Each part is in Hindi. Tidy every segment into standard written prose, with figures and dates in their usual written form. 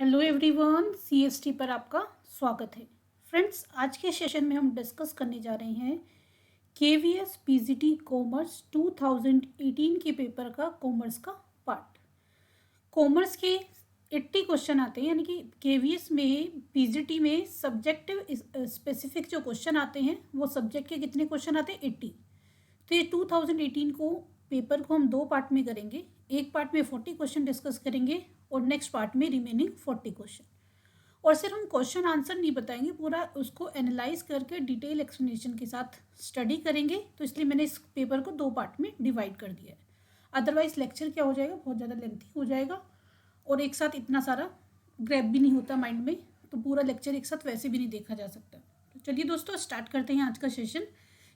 हेलो एवरीवन, सीएसटी पर आपका स्वागत है। फ्रेंड्स, आज के सेशन में हम डिस्कस करने जा रहे हैं केवीएस पीजीटी कॉमर्स 2018 के पेपर का कॉमर्स का पार्ट। कॉमर्स के 80 क्वेश्चन आते हैं, यानी कि केवीएस में पीजीटी में सब्जेक्टिव स्पेसिफिक जो क्वेश्चन आते हैं वो सब्जेक्ट के कितने क्वेश्चन आते हैं? 80। तो ये 2018 को पेपर को हम दो पार्ट में करेंगे। एक पार्ट में 40 क्वेश्चन डिस्कस करेंगे और नेक्स्ट पार्ट में रिमेनिंग 40 क्वेश्चन। और सिर्फ हम क्वेश्चन आंसर नहीं बताएंगे, पूरा उसको एनालाइज करके डिटेल एक्सप्लेनेशन के साथ स्टडी करेंगे। तो इसलिए मैंने इस पेपर को दो पार्ट में डिवाइड कर दिया है। अदरवाइज लेक्चर क्या हो जाएगा, बहुत ज़्यादा लेंथी हो जाएगा और एक साथ इतना सारा ग्रैब भी नहीं होता माइंड में, तो पूरा लेक्चर एक साथ वैसे भी नहीं देखा जा सकता। तो चलिए दोस्तों, स्टार्ट करते हैं आज का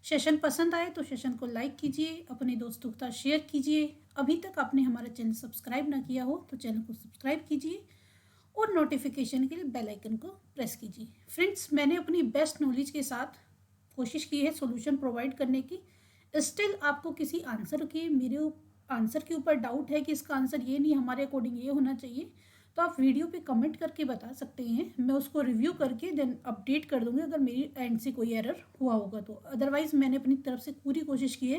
सेशन पसंद आए तो सेशन को लाइक कीजिए, अपने दोस्तों के साथ शेयर कीजिए। अभी तक आपने हमारा चैनल सब्सक्राइब ना किया हो तो चैनल को सब्सक्राइब कीजिए और नोटिफिकेशन के लिए बेल आइकन को प्रेस कीजिए। फ्रेंड्स, मैंने अपनी बेस्ट नॉलेज के साथ कोशिश की है सॉल्यूशन प्रोवाइड करने की। स्टिल आपको किसी आंसर के मेरे आंसर के ऊपर डाउट है कि इसका आंसर ये नहीं, हमारे अकॉर्डिंग ये होना चाहिए, तो आप वीडियो पे कमेंट करके बता सकते हैं। मैं उसको रिव्यू करके देन अपडेट कर दूंगी अगर मेरी एंड से कोई एरर हुआ होगा तो। अदरवाइज मैंने अपनी तरफ से पूरी कोशिश की है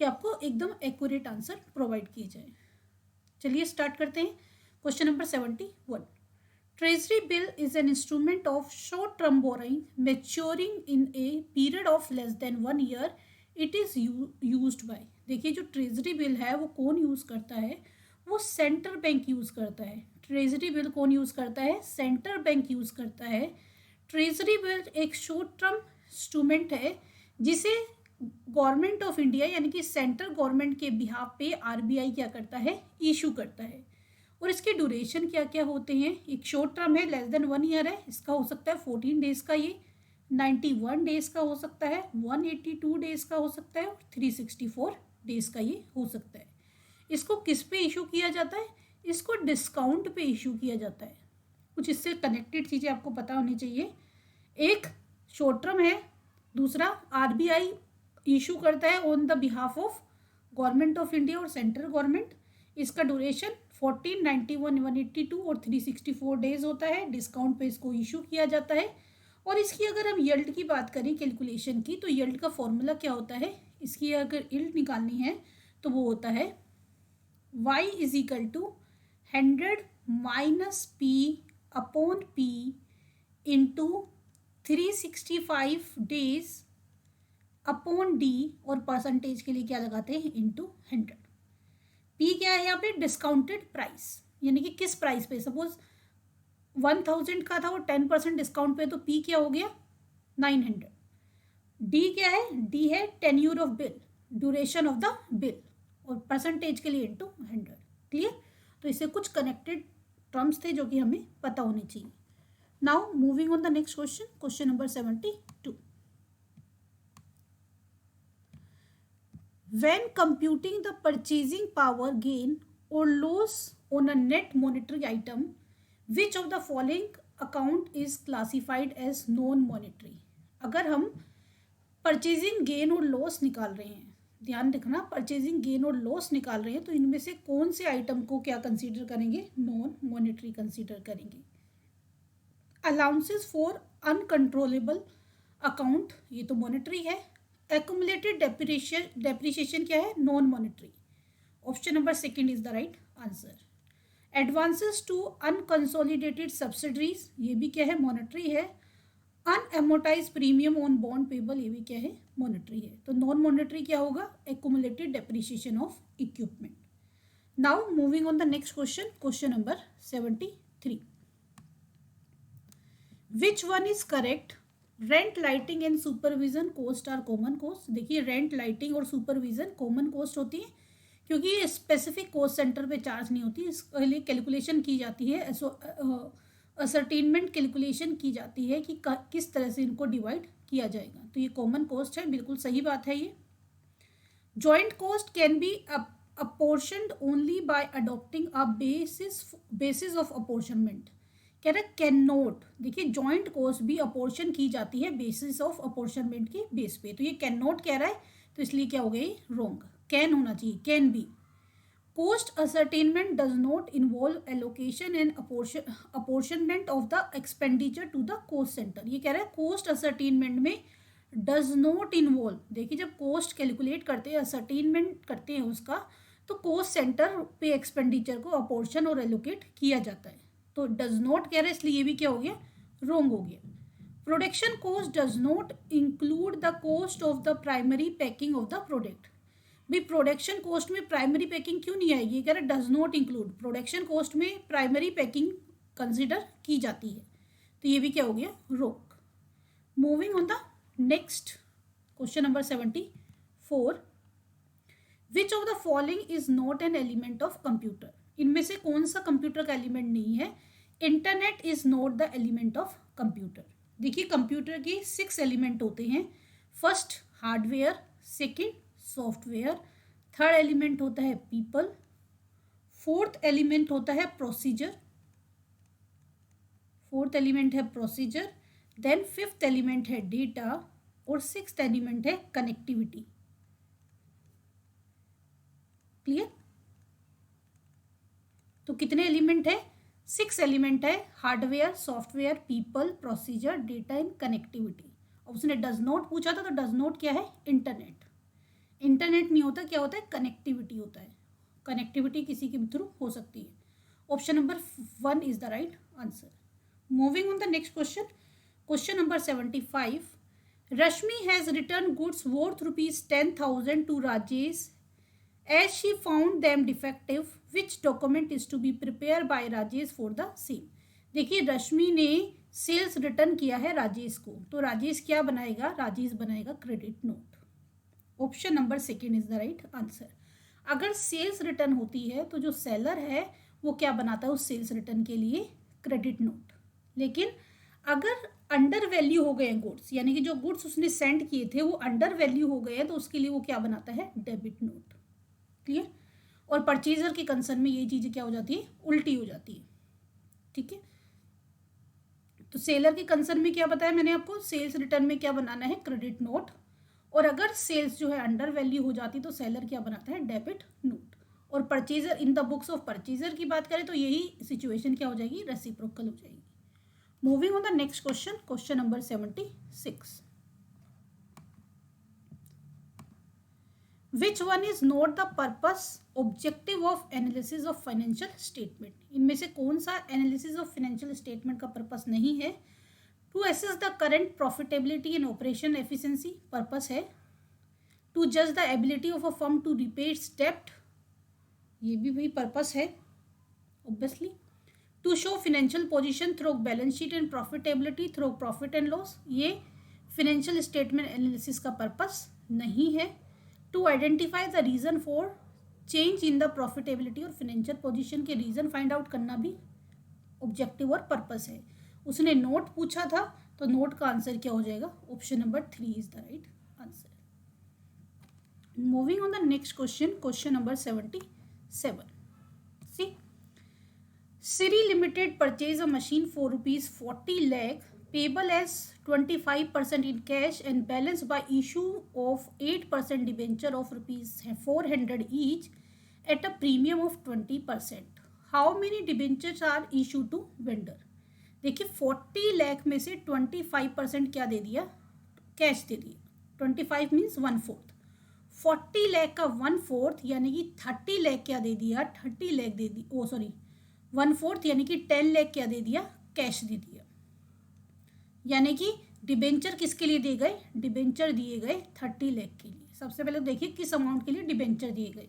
कि आपको एकदम एक्यूरेट आंसर प्रोवाइड किए जाए। चलिए स्टार्ट करते हैं। Question number 71। Treasury bill is an instrument of short term borrowing maturing in a period of less than 1 year. It is used by. देखिए, जो ट्रेजरी बिल है वो कौन यूज करता है? वो सेंट्रल बैंक यूज करता है। ट्रेजरी बिल कौन यूज करता है? सेंट्रल बैंक यूज करता है। ट्रेजरी बिल एक शॉर्ट टर्म इंस्ट्रूमेंट है जिसे गवर्नमेंट ऑफ इंडिया यानी कि सेंट्रल गवर्नमेंट के बिहाफ पे आरबीआई क्या करता है? इशू करता है। और इसके ड्यूरेशन क्या क्या होते हैं? एक शॉर्ट टर्म है, लेस देन 1 ईयर है, इसका हो सकता है 14 डेज का, ये 91 डेज का हो सकता है, 182 डेज का हो सकता है और 364 डेज का ये हो सकता है। इसको किस पे इशू किया जाता है? इसको डिस्काउंट पे इशू किया जाता है। कुछ इससे कनेक्टेड चीज़ें आपको पता होनी चाहिए। एक शॉर्ट टर्म है, दूसरा आरबीआई इशू करता है on the behalf of government of India और सेंट्रल गवर्नमेंट। इसका ड्यूरेशन 14, 91, 182 और 364 डेज होता है। डिस्काउंट पे इसको इशू किया जाता है। और इसकी अगर हम यील्ड की बात करें, कैलकुलेशन की, तो यील्ड का फॉर्मूला क्या होता है? इसकी अगर यील्ड निकालनी है तो वो होता है y is equal to 100 minus P upon P into 365 days upon D, और परसेंटेज के लिए क्या लगाते हैं? इंटू 100। पी क्या है यहाँ पे? डिस्काउंटेड प्राइस, यानी कि किस प्राइस पे। सपोज 1000 का था और 10% डिस्काउंट पे, तो पी क्या हो गया? 900। डी क्या है? डी है tenure of bill, duration of the bill, और परसेंटेज के लिए इंटू 100। क्लियर? तो इससे कुछ कनेक्टेड टर्म्स थे जो कि हमें पता होनी चाहिए। Now moving on the next question, question number 72। When computing the purchasing power gain or loss on a net monetary item, which of the following account is classified as non-monetary? अगर हम परचेजिंग गेन और लॉस निकाल रहे हैं, ध्यान रखना, परचेजिंग गेन और लॉस निकाल रहे हैं, तो इनमें से कौन से आइटम को क्या कंसीडर करेंगे? नॉन मॉनेटरी कंसीडर करेंगे। अलाउंसेस फॉर अनकंट्रोलेबल अकाउंट, ये तो मॉनेटरी है। एक्यूमुलेटेड डेप्रिसिएशन क्या है? Non monetary. Option number second is the right answer. Advances to unconsolidated subsidiaries, ये भी क्या है? मॉनेटरी है। Unamortise premium on bond payable, ये भी क्या है? मॉनेटरी है। तो नॉन मॉनेटरी क्या होगा? Accumulated depreciation of equipment. Now moving on the next question, question number 73। Which one is correct? Rent, lighting and supervision cost are common cost. देखिए, रेंट, लाइटिंग और सुपरविजन कॉमन कॉस्ट होती है क्योंकि ये स्पेसिफिक कॉस्ट सेंटर पे चार्ज नहीं होती। इसके लिए कैलकुलेशन की जाती है, असर्टेनमेंट कैलकुलेशन की जाती है कि किस तरह से इनको डिवाइड किया जाएगा। तो ये कॉमन कॉस्ट है, बिल्कुल सही बात है ये। Joint cost can be apportioned only by adopting a basis of apportionment. कह रहा है कैन नॉट। देखिए, जॉइंट कॉस्ट भी अपोर्शन की जाती है बेसिस ऑफ अपोर्शनमेंट के बेस पे, तो ये कैन नॉट कह रहा है, तो इसलिए क्या हो गई? रॉन्ग। कैन होना चाहिए, can be. Cost ascertainment does not involve allocation and apportionment of the expenditure to the cost centre. ये कह रहा है कोस्ट असर्टेनमेंट में डज नॉट इन्वॉल्व, देखिए जब कोस्ट कैलकुलेट करते हैं, असर्टेनमेंट करते हैं उसका, तो कोस्ट सेंटर पे एक्सपेंडिचर को अपोर्शन और एलोकेट किया जाता है। तो डज नॉट कह रहे हैं, इसलिए ये भी क्या हो गया, रॉन्ग हो गया। Production cost does not include the cost of the primary packing of the product. भाई प्रोडक्शन कॉस्ट में प्राइमरी पैकिंग क्यों नहीं आएगी, कह रहे does not include, production cost में प्राइमरी पैकिंग कंसिडर की जाती है, तो ये भी क्या हो गया, wrong. Moving on the next question number 74, which of the following is not an element of computer. इनमें से कौन सा कंप्यूटर का एलिमेंट नहीं है। Internet is not the element of computer. देखिए कंप्यूटर के 6 एलिमेंट होते हैं। First hardware, second software, third element होता है पीपल, फोर्थ एलिमेंट होता है प्रोसीजर, देन फिफ्थ एलिमेंट है डेटा और सिक्स्थ एलिमेंट है कनेक्टिविटी। क्लियर। तो कितने एलिमेंट है, 6 एलिमेंट है, hardware, software, people, procedure, data and connectivity. उसने डज नॉट पूछा था, तो डज नॉट क्या है, इंटरनेट। इंटरनेट नहीं होता, क्या होता है, कनेक्टिविटी होता है। कनेक्टिविटी किसी के थ्रू हो सकती है। Option number 1 is the right answer. Moving on the next question, question number 75, Rashmi has return goods worth ₹10,000 to Rajesh as she found them defective, which document is to be prepared by Rajesh for the same। देखिए रश्मि ने सेल्स रिटर्न किया है राजेश को, तो राजेश क्या बनाएगा, राजेश बनाएगा credit note. Option number 2 is the right answer. अगर सेल्स रिटर्न होती है तो जो सेलर है वो क्या बनाता है उस सेल्स रिटर्न के लिए, क्रेडिट नोट। लेकिन अगर अंडर वैल्यू हो गए गुड्स, यानी कि जो गुड्स उसने सेंड किए थे वो अंडर वैल्यू हो गए हैं, तो उसके लिए वो क्या बनाता है, डेबिट नोट। क्लियर। और परचेजर के कंसर्न में ये चीजें क्या हो जाती है, उल्टी हो जाती है। ठीक है। तो सेलर के कंसर्न में क्या बताया मैंने आपको, सेल्स रिटर्न में क्या बनाना है, क्रेडिट नोट। और अगर सेल्स जो है अंडर वैल्यू हो जाती तो सेलर क्या बनाता है, डेबिट नोट। और purchaser in the books of purchaser की बात करें तो यही सिचुएशन क्या हो जाएगी, रेसिप्रोकल हो जाएगी। Moving on the next question, question number 76, Which one is not the purpose objective of analysis of financial statement। इनमें से कौन सा analysis of financial statement का purpose नहीं है। To assess the current profitability and operation efficiency purpose है। To judge the ability of a firm to repay its debt, ये भी वही purpose है obviously। To show financial position through balance sheet and profitability through profit and loss, ये financial statement analysis का purpose नहीं है। To identify the reason for change in the profitability और फाइनेंशियल पोजीशन के रीजन फाइंड आउट करना भी ऑब्जेक्टिव और पर्पस है। उसने नोट पूछा था तो नोट का आंसर क्या हो जाएगा, option number 3 is the right answer. Moving on the next question, question number 77, C Siri Limited purchase a machine for ₹40 lakh payable as 25% in cash and balance by issue of 8% debenture of ₹400 each at a premium of 20%. How many debentures are issued to vendor? देखिए 40 लाख में से 25% क्या दे दिया, कैश दे दिया। 25 मीन्स 1/4, 40 लाख का 1/4 यानी कि 30 लाख क्या दे दिया, 30 लाख दे दी, ओ सॉरी 1/4 यानी कि 10 लाख क्या दे दिया, कैश दे दिया। यानी कि डिबेंचर किसके लिए दिए गए, डिबेंचर दिए गए 30 लाख के लिए। सबसे पहले देखिए किस अमाउंट के लिए डिबेंचर दिए गए।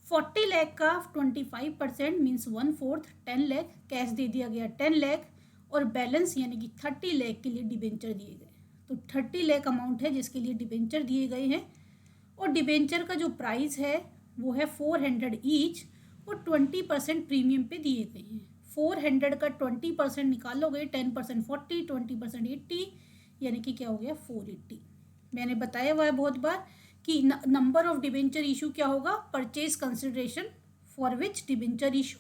40 लाख का 25% मीन्स 1/4, 10 लाख, कैश दे दिया गया 10 लाख, और बैलेंस यानी कि 30 लाख के लिए डिबेंचर दिए गए। तो 30 लाख अमाउंट है जिसके लिए डिबेंचर दिए गए हैं, और डिबेंचर का जो प्राइस है वो है 400 ईच, और 20% प्रीमियम पे दिए गए हैं। 400 का 20% निकालोगे 10% 40, 20% 80, यानी कि क्या हो गया 480। मैंने बताया हुआ है बहुत बार कि नंबर ऑफ डिबेंचर इशू क्या होगा, purchase consideration for which debenture issue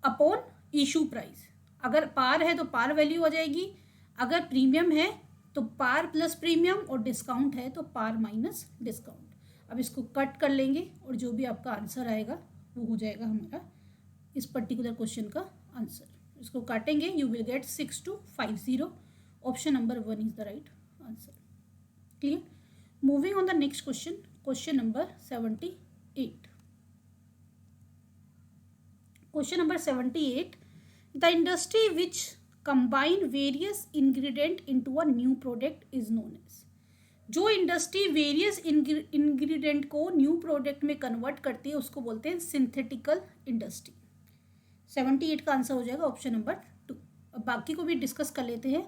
upon issue price. अगर पार है तो पार वैल्यू आ जाएगी, अगर प्रीमियम है तो पार प्लस प्रीमियम, और डिस्काउंट है तो पार माइनस डिस्काउंट। अब इसको कट कर लेंगे और जो भी आपका आंसर आएगा वो हो जाएगा हमारा इस पर्टिकुलर क्वेश्चन का आंसर। इसको काटेंगे, you will get 6250। Option number 1 is the right answer. Clear? Moving on the next question, question number 78। Question number 78, the industry which combine various ingredient into a new product is known as। जो इंडस्ट्री वेरियस इंग्रेडिएंट को न्यू प्रोडक्ट में कन्वर्ट करती है उसको बोलते हैं सिंथेटिकल इंडस्ट्री। 78 का आंसर हो जाएगा ऑप्शन नंबर 2। अब बाकी को भी डिस्कस कर लेते हैं।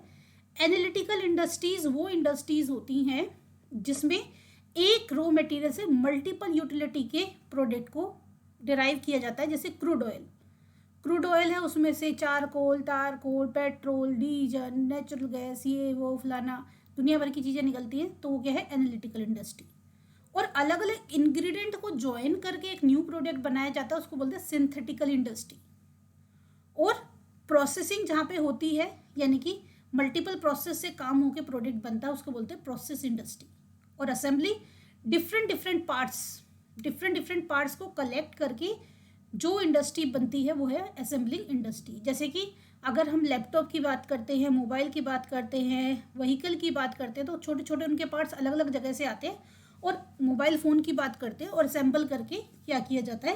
एनालिटिकल इंडस्ट्रीज वो इंडस्ट्रीज होती हैं जिसमें एक रॉ मटेरियल से मल्टीपल यूटिलिटी के प्रोडक्ट को डिराइव किया जाता है। जैसे क्रूड ऑयल है, उसमें से चारकोल, तारकोल, पेट्रोल, डीजल, नेचुरल गैस, ये वो फलाना दुनिया भर की चीज़ें निकलती हैं, तो वो क्या है एनालिटिकल इंडस्ट्री। और अलग अलग इंग्रेडिएंट को ज्वाइन करके एक न्यू प्रोडक्ट बनाया जाता है उसको बोलते हैं सिंथेटिकल इंडस्ट्री। और प्रोसेसिंग जहाँ पे होती है यानी कि मल्टीपल प्रोसेस से काम होकर प्रोडक्ट बनता है उसको बोलते हैं प्रोसेस इंडस्ट्री। और असेंबली डिफरेंट पार्ट्स को कलेक्ट करके जो इंडस्ट्री बनती है वो है असेंबलिंग इंडस्ट्री। जैसे कि अगर हम लैपटॉप की बात करते हैं, मोबाइल की बात करते हैं, व्हीकल की बात करते हैं, तो छोटे छोटे उनके पार्ट्स अलग अलग जगह से आते हैं। और मोबाइल फ़ोन की बात करते हैं और असेंबल करके क्या किया जाता है,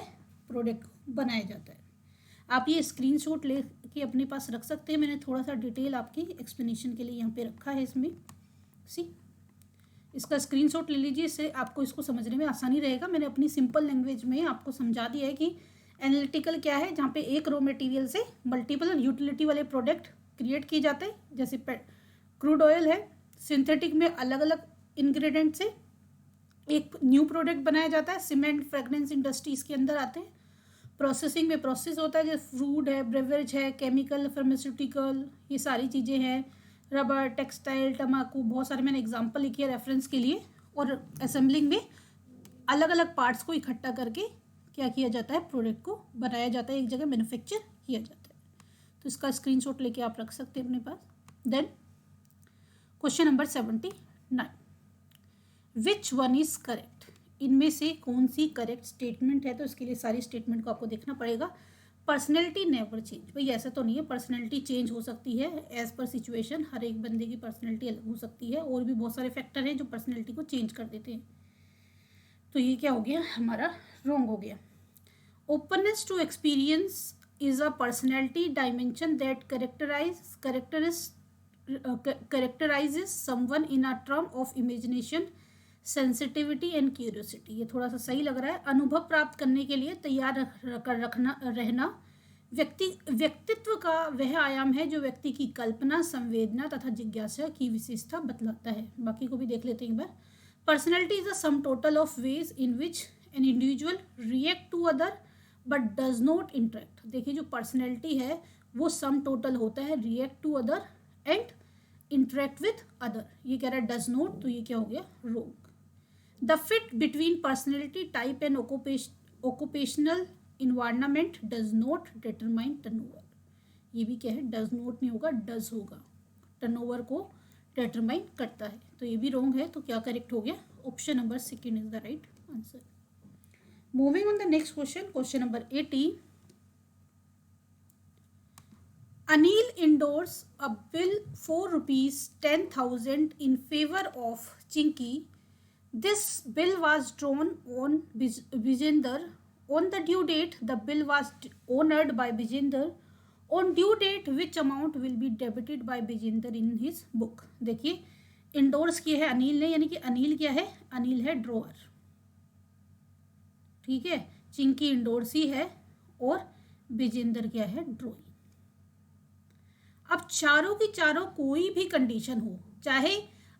प्रोडक्ट बनाया जाता है। आप ये स्क्रीनशॉट ले के अपने पास रख सकते हैं। मैंने थोड़ा सा डिटेल आपकी एक्सप्लेनेशन के लिए यहाँ पे रखा है इसमें। सी इसका स्क्रीनशॉट ले लीजिए, इससे आपको इसको समझने में आसानी रहेगा। मैंने अपनी सिंपल लैंग्वेज में आपको समझा दिया है कि एनालिटिकल क्या है, जहाँ पे एक रॉ मटेरियल से मल्टीपल यूटिलिटी वाले प्रोडक्ट क्रिएट किए जाते हैं। जैसे क्रूड ऑयल है, सिंथेटिक में अलग अलग इंग्रेडिएंट से एक न्यू प्रोडक्ट बनाया जाता है। सीमेंट, फ्रेगनेंस इंडस्ट्री इसके अंदर आते हैं। प्रोसेसिंग में प्रोसेस होता है, जैसे फूड है, ब्रेवरेज है, केमिकल, फार्मास्यूटिकल, ये सारी चीज़ें हैं। रबर, टेक्सटाइल, तम्बाकू, बहुत सारे मैंने एग्जाम्पल लिखे हैं रेफरेंस के लिए। और असेंबलिंग में अलग अलग पार्ट्स को इकट्ठा करके क्या किया जाता है, प्रोडक्ट को बनाया जाता है, एक जगह मैन्युफैक्चर किया जाता है। तो इसका स्क्रीनशॉट लेके आप रख सकते हैं अपने पास। Then question number 79, which one is correct? इनमें से कौन सी करेक्ट स्टेटमेंट है? तो इसके लिए सारी स्टेटमेंट को आपको देखना पड़ेगा। पर्सनैलिटी नेवर चेंज, भाई ऐसा तो नहीं है, पर्सनैलिटी चेंज हो सकती है एज पर सिचुएशन। हर एक बंदे की पर्सनैलिटी अलग हो सकती है और भी बहुत सारे फैक्टर हैं जो पर्सनैलिटी को चेंज कर देते हैं। तो ये क्या हो गया, हमारा रॉन्ग हो गया। Openness to experience is a personality dimension that characterizes someone in a term of imagination, sensitivity and curiosity. ये थोड़ा सा सही लग रहा है। अनुभव प्राप्त करने के लिए तैयार रहना व्यक्तित्व का वह आयाम है जो व्यक्ति की कल्पना, संवेदना तथा जिज्ञासा की विशेषता बतलाता है। बाकी को भी देख लेते हैं एक बार। Personality is a sum total of ways in which an individual react to other but does not interact. देखिए जो पर्सनैलिटी है वो सम टोटल होता है react to other and interact with other. ये कह रहा है डज नॉट, तो ये क्या हो गया, wrong. The fit between personality type and occupational environment does not determine turnover. ये भी क्या है, डज नॉट नहीं होगा, डज होगा, टर्नओवर को डिटरमाइन करता है। तो ये भी रॉन्ग है। तो क्या करेक्ट हो गया, option number 2 is the right answer. Moving on the next question, question number 80। Anil endorse a bill for rupees 10,000 in favor of Chinky. This bill was drawn on Vijender. On the due date, the bill was honored by Vijender. On due date, which amount will be debited by Vijender in his book? देखिए इंडोर्स किया है अनिल ने, यानी कि अनिल क्या है, अनिल है ड्रॉअर, ठीक है। चिंकी इंडोर्सी है और विजेंदर क्या है, ड्रॉइंग। अब चारों की चारों कोई भी कंडीशन हो, चाहे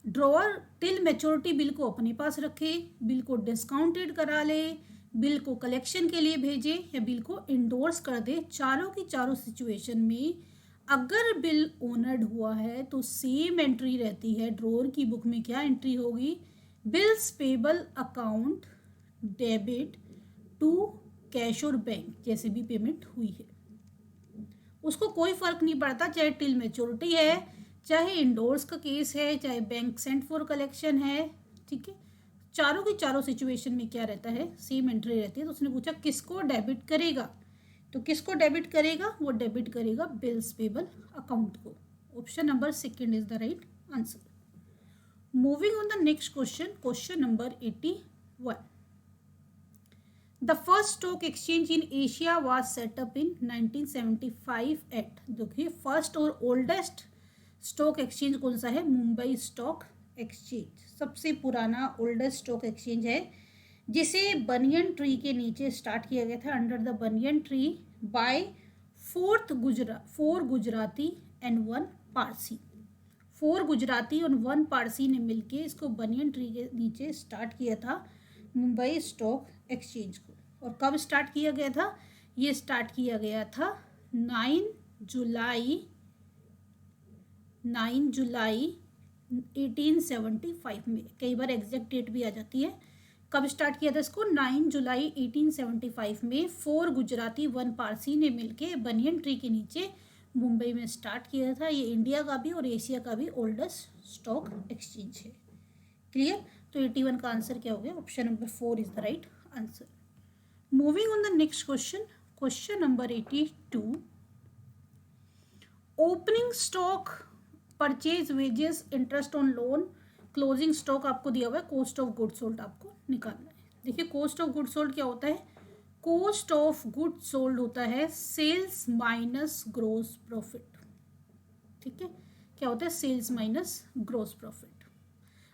ड्रॉअर टिल मैच्योरिटी बिल को अपने पास रखे, बिल को डिस्काउंटेड करा ले, बिल को कलेक्शन के लिए भेजे या बिल को इंडोर्स कर दे, चारों की चारों सिचुएशन में अगर बिल ऑनर्ड हुआ है तो सेम एंट्री रहती है। ड्रॉअर की बुक में क्या एंट्री होगी, bills payable account debit to cash और बैंक, जैसे भी पेमेंट हुई है उसको कोई फर्क नहीं पड़ता, चाहे टिल मैच्योरिटी है, चाहे इंडोर्स का केस है, चाहे बैंक सेंट फॉर कलेक्शन है, ठीक है। चारों की चारों सिचुएशन में क्या रहता है, सेम एंट्री रहती है। तो उसने पूछा किसको डेबिट करेगा, तो किसको डेबिट करेगा, वो डेबिट करेगा बिल्स पेबल अकाउंट को। Option number second is the right answer. Moving on the next question, question number 81। The first stock exchange in Asia was set up in 1975 at, देखिए फर्स्ट और ओल्डेस्ट स्टॉक एक्सचेंज कौन सा है, मुंबई स्टॉक एक्सचेंज सबसे पुराना ओल्डेस्ट स्टॉक एक्सचेंज है, जिसे बनियन ट्री के नीचे स्टार्ट किया गया था, under the banyan tree by four Gujarati and one Parsi. 4 Gujarati और 1 पारसी ने मिलके इसको बनियन ट्री के नीचे स्टार्ट किया था मुंबई स्टॉक एक्सचेंज को। और कब स्टार्ट किया गया था, ये स्टार्ट किया गया था 9 जुलाई 1875 में। कई बार एग्जैक्ट डेट भी आ जाती है। कब स्टार्ट किया था इसको, 9 जुलाई 1875 में 4 गुजराती 1 पारसी ने मिलके बनियन ट्री के नीचे मुंबई में स्टार्ट किया था। ये इंडिया का भी और एशिया का भी ओल्डेस्ट स्टॉक एक्सचेंज है। क्लियर, तो 81 का आंसर क्या हो गया, option number 4 is the right answer. Moving on the next question, question number 82। Opening stock, purchase, wages, interest on loan, closing stock आपको दिया हुआ है, कॉस्ट ऑफ गुड्स सोल्ड आपको निकालना है। देखिए कॉस्ट ऑफ गुड्स सोल्ड क्या होता है, कॉस्ट ऑफ गुड्स सोल्ड होता है सेल्स माइनस ग्रोस प्रॉफिट। ठीक है, क्या होता है, सेल्स माइनस ग्रोस प्रॉफिट।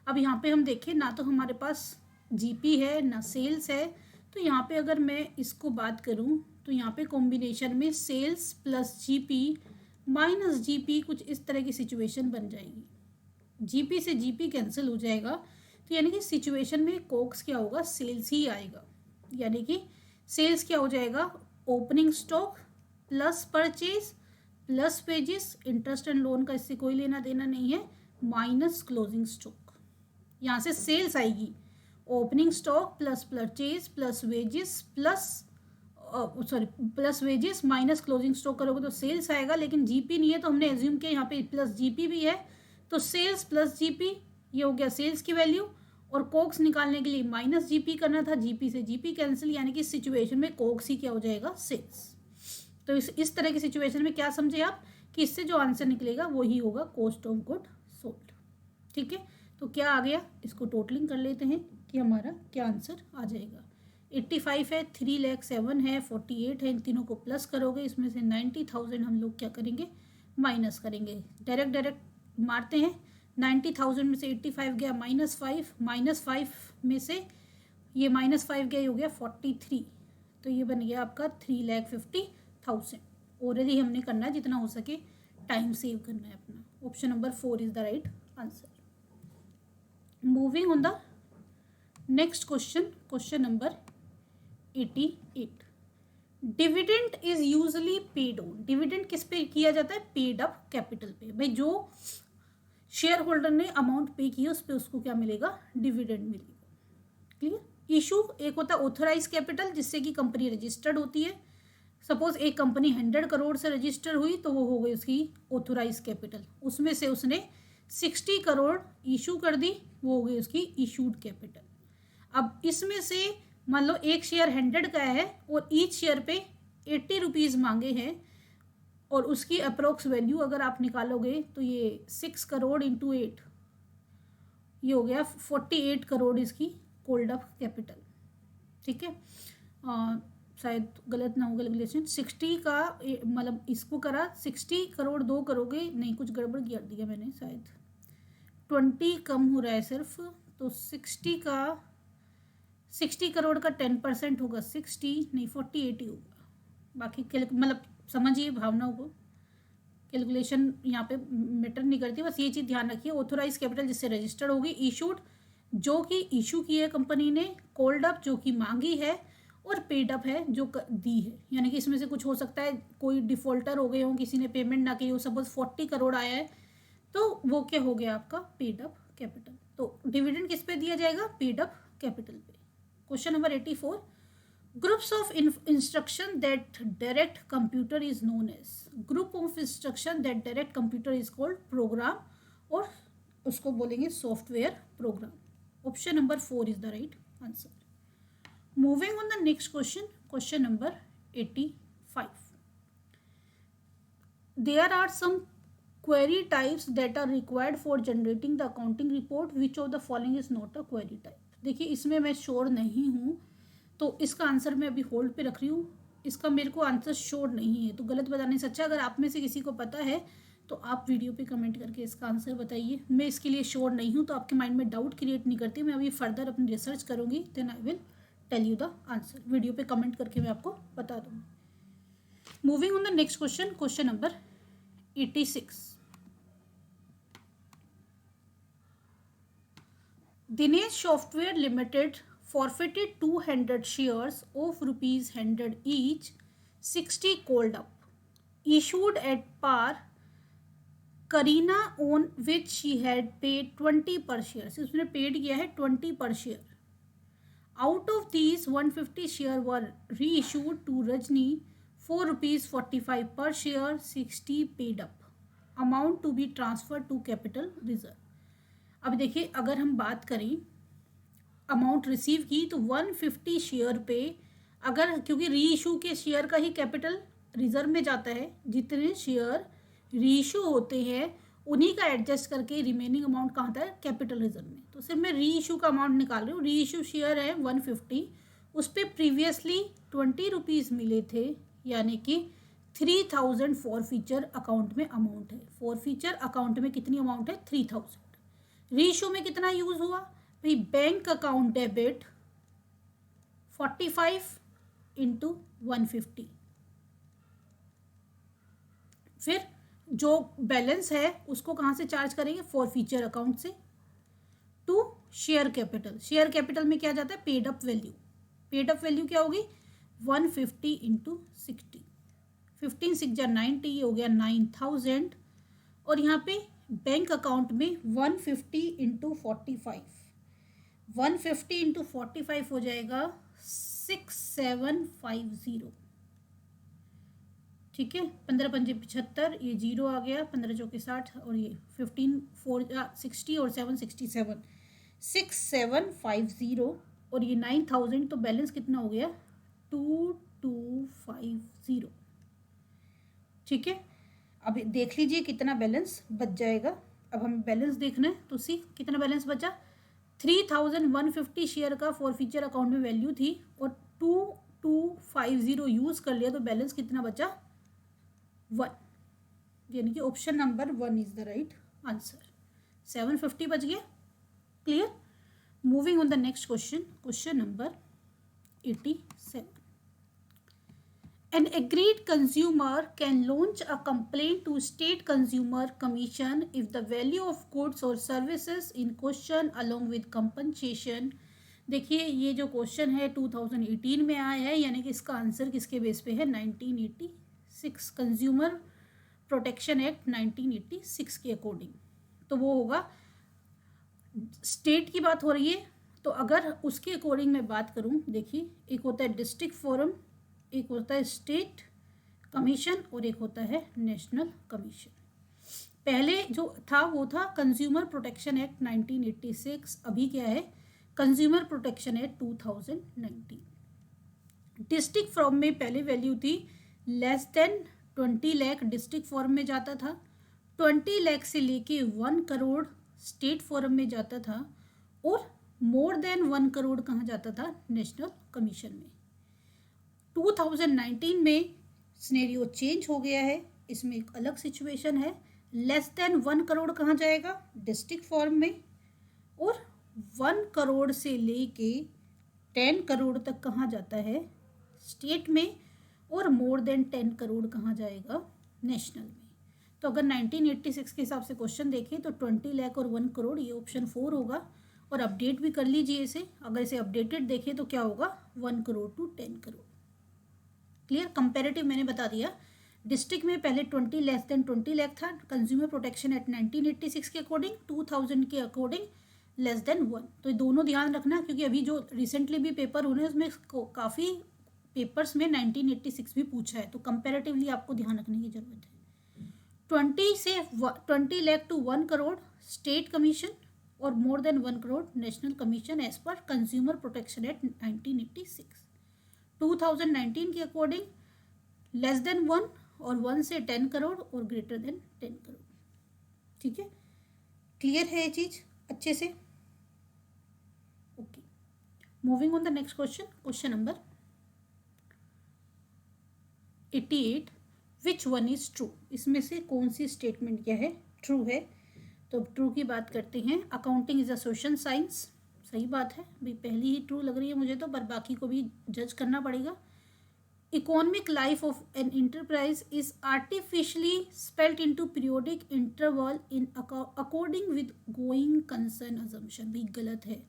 अब यहाँ पे हम देखें, ना तो हमारे पास जीपी है ना सेल्स है, तो यहाँ पे अगर मैं इसको बात करूँ तो यहाँ पे कॉम्बिनेशन में sales plus GP minus GP कुछ इस तरह की सिचुएशन बन जाएगी। जीपी से जीपी कैंसिल हो जाएगा, तो यानी कि सिचुएशन में कोक्स क्या होगा, सेल्स ही आएगा। यानी कि सेल्स क्या हो जाएगा, opening stock plus purchase plus wages, interest and loan का इससे कोई लेना देना नहीं है, माइनस क्लोजिंग स्टॉक। यहाँ से सेल्स आएगी, opening stock plus purchase plus wages plus wages minus closing stock करोगे तो सेल्स आएगा। लेकिन जीपी नहीं है तो हमने एज्यूम किया यहाँ पे प्लस जीपी भी है, तो सेल्स प्लस जीपी, ये हो गया सेल्स की वैल्यू। और कोक्स निकालने के लिए माइनस जीपी करना था, जीपी से जीपी कैंसिल, यानी कि इस सिचुएशन में कोक्स ही क्या हो जाएगा, सेल्स। तो इस तरह की सिचुएशन में क्या समझे आप, कि इससे जो आंसर निकलेगा वही होगा कॉस्ट ऑफ गुड सोल्ड। ठीक है, तो क्या आ गया, इसको टोटलिंग कर लेते हैं कि हमारा क्या आंसर आ जाएगा। 85 है, 3,07,000 है, 48 है, इन तीनों को प्लस करोगे, इसमें से 90,000 हम लोग क्या करेंगे, माइनस करेंगे। डायरेक्ट मारते हैं, 90,000 में से 85 गया -5 में से ये -5 गया, हो गया 43, तो ये बन गया आपका 3,50,000। ऑलरेडी हमने करना है जितना हो सके, टाइम सेव करना है अपना। Option number 4 is the right answer. Moving on the next question, question number 88। Dividend is usually paid on, dividend किस पे किया जाता है, पेड अप कैपिटल पे। भाई जो शेयर होल्डर ने अमाउंट पे की उस पर उसको क्या मिलेगा, डिविडेंड मिलेगा। क्लियर। इशू एक होता है ऑथोराइज कैपिटल, जिससे कि कंपनी रजिस्टर्ड होती है। सपोज एक कंपनी 100 करोड़ से रजिस्टर हुई तो वो हो गई उसकी ऑथोराइज कैपिटल, उसमें से उसने 60 करोड़ इशू कर दी, वो हो गई उसकी इशूड कैपिटल। अब इसमें से मान लो एक शेयर 100 का है और ईच शेयर पे 80 रुपीज़ मांगे हैं, और उसकी अप्रोक्स वैल्यू अगर आप निकालोगे तो ये 6 करोड़ इंटू 8, ये हो गया 48 करोड़ इसकी कोल्ड अप कैपिटल। ठीक है, शायद गलत ना हो कैलकुलेशन, 60 का मतलब इसको करा 60 करोड़ 2 करोगे, नहीं कुछ गड़बड़ कर दिया मैंने, शायद 20 कम हो रहा है सिर्फ, तो 60 करोड़ का 10% होगा 60 नहीं 48 ही होगा। बाकी मतलब समझिए भावनाओं को, कैलकुलेशन यहाँ पे मैटर नहीं करती, बस ये चीज़ ध्यान रखिए। ऑथोराइज कैपिटल जिससे रजिस्टर्ड होगी, इशूड जो कि इशू की है कंपनी ने, कोल्ड अप जो कि मांगी है, और पेड अप है जो दी है। यानी कि इसमें से कुछ हो सकता है, कोई डिफॉल्टर हो गए हो, किसी ने पेमेंट ना की हो, सपोज 40 करोड़ आया है तो वो क्या हो गया आपका पेड अप कैपिटल। तो डिविडेंड किस पे दिया जाएगा, पेड अप कैपिटल पे। Question number 84। Groups of instruction that direct computer is known as, group of instruction that direct computer is called program, और उसको बोलेंगे software program. Option number 4 is the right answer. Moving on the next question, question number 85. There are some query types that are required for generating the accounting report. Which of the following is not a query type? देखिए इसमें मैं श्योर नहीं हूँ, तो इसका आंसर मैं अभी होल्ड पे रख रही हूँ. इसका मेरे को आंसर श्योर नहीं है, तो गलत बताने से अच्छा अगर आप में से किसी को पता है तो आप वीडियो पे कमेंट करके इसका आंसर बताइए. मैं इसके लिए श्योर नहीं हूँ, तो आपके माइंड में डाउट क्रिएट नहीं करती. मैं अभी फर्दर अपनी रिसर्च करूँगी, then I will tell you the answer. Video पे कमेंट करके मैं आपको बता दूँगी. Moving on the next question, question number 86. Dinesh Software Limited forfeited 200 shares of rupees 100 each, 60 called up, issued at par, Karina on which she had paid 20 per share. उसने पेड किया है 20 per share. Out of these 150 share were reissued to Rajni for rupees 45 per share, 60 paid up. Amount to be transferred to capital reserve. अब देखिए अगर हम बात करें अमाउंट रिसीव की तो 150 शेयर पे अगर, क्योंकि री इशू के शेयर का ही कैपिटल रिजर्व में जाता है, जितने शेयर री इशू होते हैं उन्हीं का एडजस्ट करके रिमेनिंग अमाउंट कहाँ आता है, कैपिटल रिजर्व में. तो सिर्फ मैं री इशू का अमाउंट निकाल रही हूँ. री इशू शेयर है 150, उस पर प्रीवियसली 20 रुपीज़ मिले थे, यानी कि 3000 फॉर फीचर अकाउंट में अमाउंट है. फॉर फीचर अकाउंट में कितनी अमाउंट है, 3000. री इशू में कितना यूज हुआ भाई, बैंक अकाउंट डेबिट 45 इंटू 150. फिर जो बैलेंस है उसको कहाँ से चार्ज करेंगे, फॉर फीचर अकाउंट से, to share capital. Share capital में क्या जाता है, paid up value. Paid up value क्या होगी, 150 इंटू 60. 15 6 जा 90, ये हो गया 9000. और यहाँ पे बैंक अकाउंट में 150 इंटू 45, 150 इंटू 45 हो जाएगा 6750. ठीक है, 15 पंजे 75, ये जीरो आ गया, 15 चौके 60 और ये 15 4 60 और 7 67, 6750 और ये 9000. तो बैलेंस कितना हो गया, 2250. ठीक है, अब देख लीजिए कितना बैलेंस बच जाएगा. अब हमें बैलेंस देखना है, तो सी कितना बैलेंस बचा, 3150 शेयर का फॉर फीचर अकाउंट में वैल्यू थी और 2250 यूज़ कर लिया, तो बैलेंस कितना बचा, 1. यानी कि option number 1 is the right answer. 750 बच गया. Clear. Moving on the next question, question number 87. An aggrieved consumer can launch a complaint to State Consumer Commission if the value of goods or services in question along with compensation. देखिए ये जो क्वेश्चन है 2018 में आया है, यानी कि इसका आंसर किसके बेस पे है, 1986 कंज्यूमर प्रोटेक्शन एक्ट 1986 के अकॉर्डिंग. तो वो होगा, स्टेट की बात हो रही है, तो अगर उसके अकॉर्डिंग मैं बात करूँ, देखिए एक होता है डिस्ट्रिक्ट फोरम, एक होता है स्टेट कमीशन और एक होता है नेशनल कमीशन. पहले जो था वो था कंज्यूमर प्रोटेक्शन एक्ट 1986, अभी क्या है, consumer protection act 2019. District form में पहले वैल्यू थी less than 20 lakh, district form में जाता था. 20 लाख से लेके 1 करोड़ स्टेट फॉर्म में जाता था, और मोर देन 1 करोड़ कहाँ जाता था, नेशनल कमीशन में. 2019 में सिनेरियो चेंज हो गया है, इसमें एक अलग सिचुएशन है. लेस देन 1 करोड़ कहाँ जाएगा, डिस्ट्रिक्ट फॉर्म में, और 1 करोड़ से लेके 10 करोड़ तक कहाँ जाता है, स्टेट में, और मोर देन 10 करोड़ कहाँ जाएगा, नेशनल में. तो अगर 1986 के हिसाब से क्वेश्चन देखें तो 20 लाख और 1 करोड़, ये ऑप्शन 4 होगा. और अपडेट भी कर लीजिए इसे, अगर इसे अपडेटेड देखें तो क्या होगा, 1 crore to 10 crore. Clear. Comparative मैंने बता दिया. डिस्ट्रिक्ट में पहले 20 लेस देन 20 लाख था, कंज्यूमर प्रोटेक्शन एक्ट 1986 के अकॉर्डिंग, 2000 के अकॉर्डिंग लेस देन 1. तो ये दोनों ध्यान रखना, क्योंकि अभी जो रिसेंटली भी पेपर हो रहे हैं उसमें काफ़ी पेपर्स में 1986 भी पूछा है, तो कंपैरेटिवली आपको ध्यान रखने की ज़रूरत है. 20 lakh to 1 crore state commission और more than 1 crore national commission as per consumer protection act 1986। 2019 के अकॉर्डिंग लेस देन 1 और 1 से 10 करोड़ और ग्रेटर देन 10 करोड़। ठीक है, क्लियर है ये चीज अच्छे से? Okay, moving on the next question, question number 88, which one is true? इसमें से कौन सी स्टेटमेंट क्या है, ट्रू है? तो ट्रू की बात करते हैं। Accounting is a social science, सही बात है भाई, पहली ही ट्रू लग रही है मुझे तो, पर बाकी को भी जज करना पड़ेगा। Economic life of an enterprise is artificially split into periodic interval in according with going concern assumption, भी गलत है।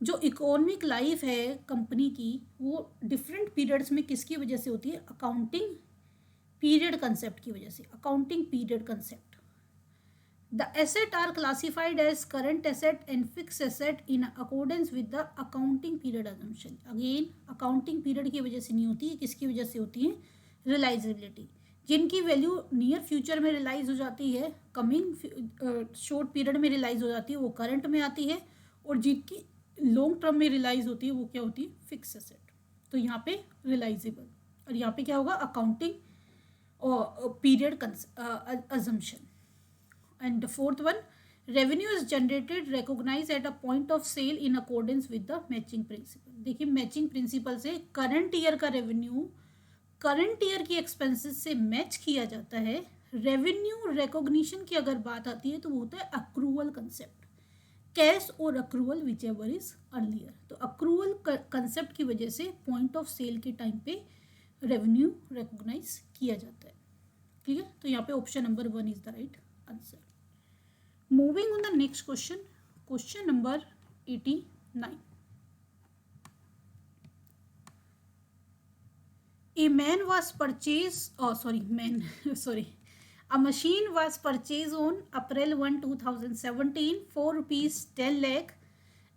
जो इकोनॉमिक लाइफ है कंपनी की वो डिफरेंट पीरियड्स में किसकी वजह से होती है? अकाउंटिंग पीरियड कंसेप्ट की वजह से, accounting period concept. The asset are classified as current asset and fixed asset in accordance with the accounting period assumption. Again, accounting period की वजह से नहीं होती है, किसकी वजह से होती है? रिलाइजेबिलिटी। जिनकी वैल्यू नियर फ्यूचर में रिलाइज हो जाती है, कमिंग शॉर्ट पीरियड में रिलाइज हो जाती है, वो करंट में आती है, और जिनकी लॉन्ग टर्म में रिलाइज होती है वो क्या होती है? Fix asset. तो यहाँ पे रिलाइजेबल, और यहाँ पे क्या होगा? अकाउंटिंग और period assumption. And the fourth one, revenue is generated recognized at a point of sale in accordance with the matching principle. देखिए मैचिंग प्रिंसिपल से करंट ईयर का रेवेन्यू करंट ईयर की एक्सपेंसेस से मैच किया जाता है। रेवेन्यू रिकॉग्निशन की अगर बात आती है तो वो होता है अक्रूवल कंसेप्ट, कैश और accrual which ever is earlier. तो अक्रूवल कंसेप्ट की वजह से पॉइंट ऑफ सेल के टाइम पे रेवेन्यू रिकॉग्नाइज किया जाता है। ठीक है, तो यहाँ पे option number 1 is the right answer. Moving on the next question, question number 89. A machine was purchased on April 1, 2017 for rupees 10 lakh,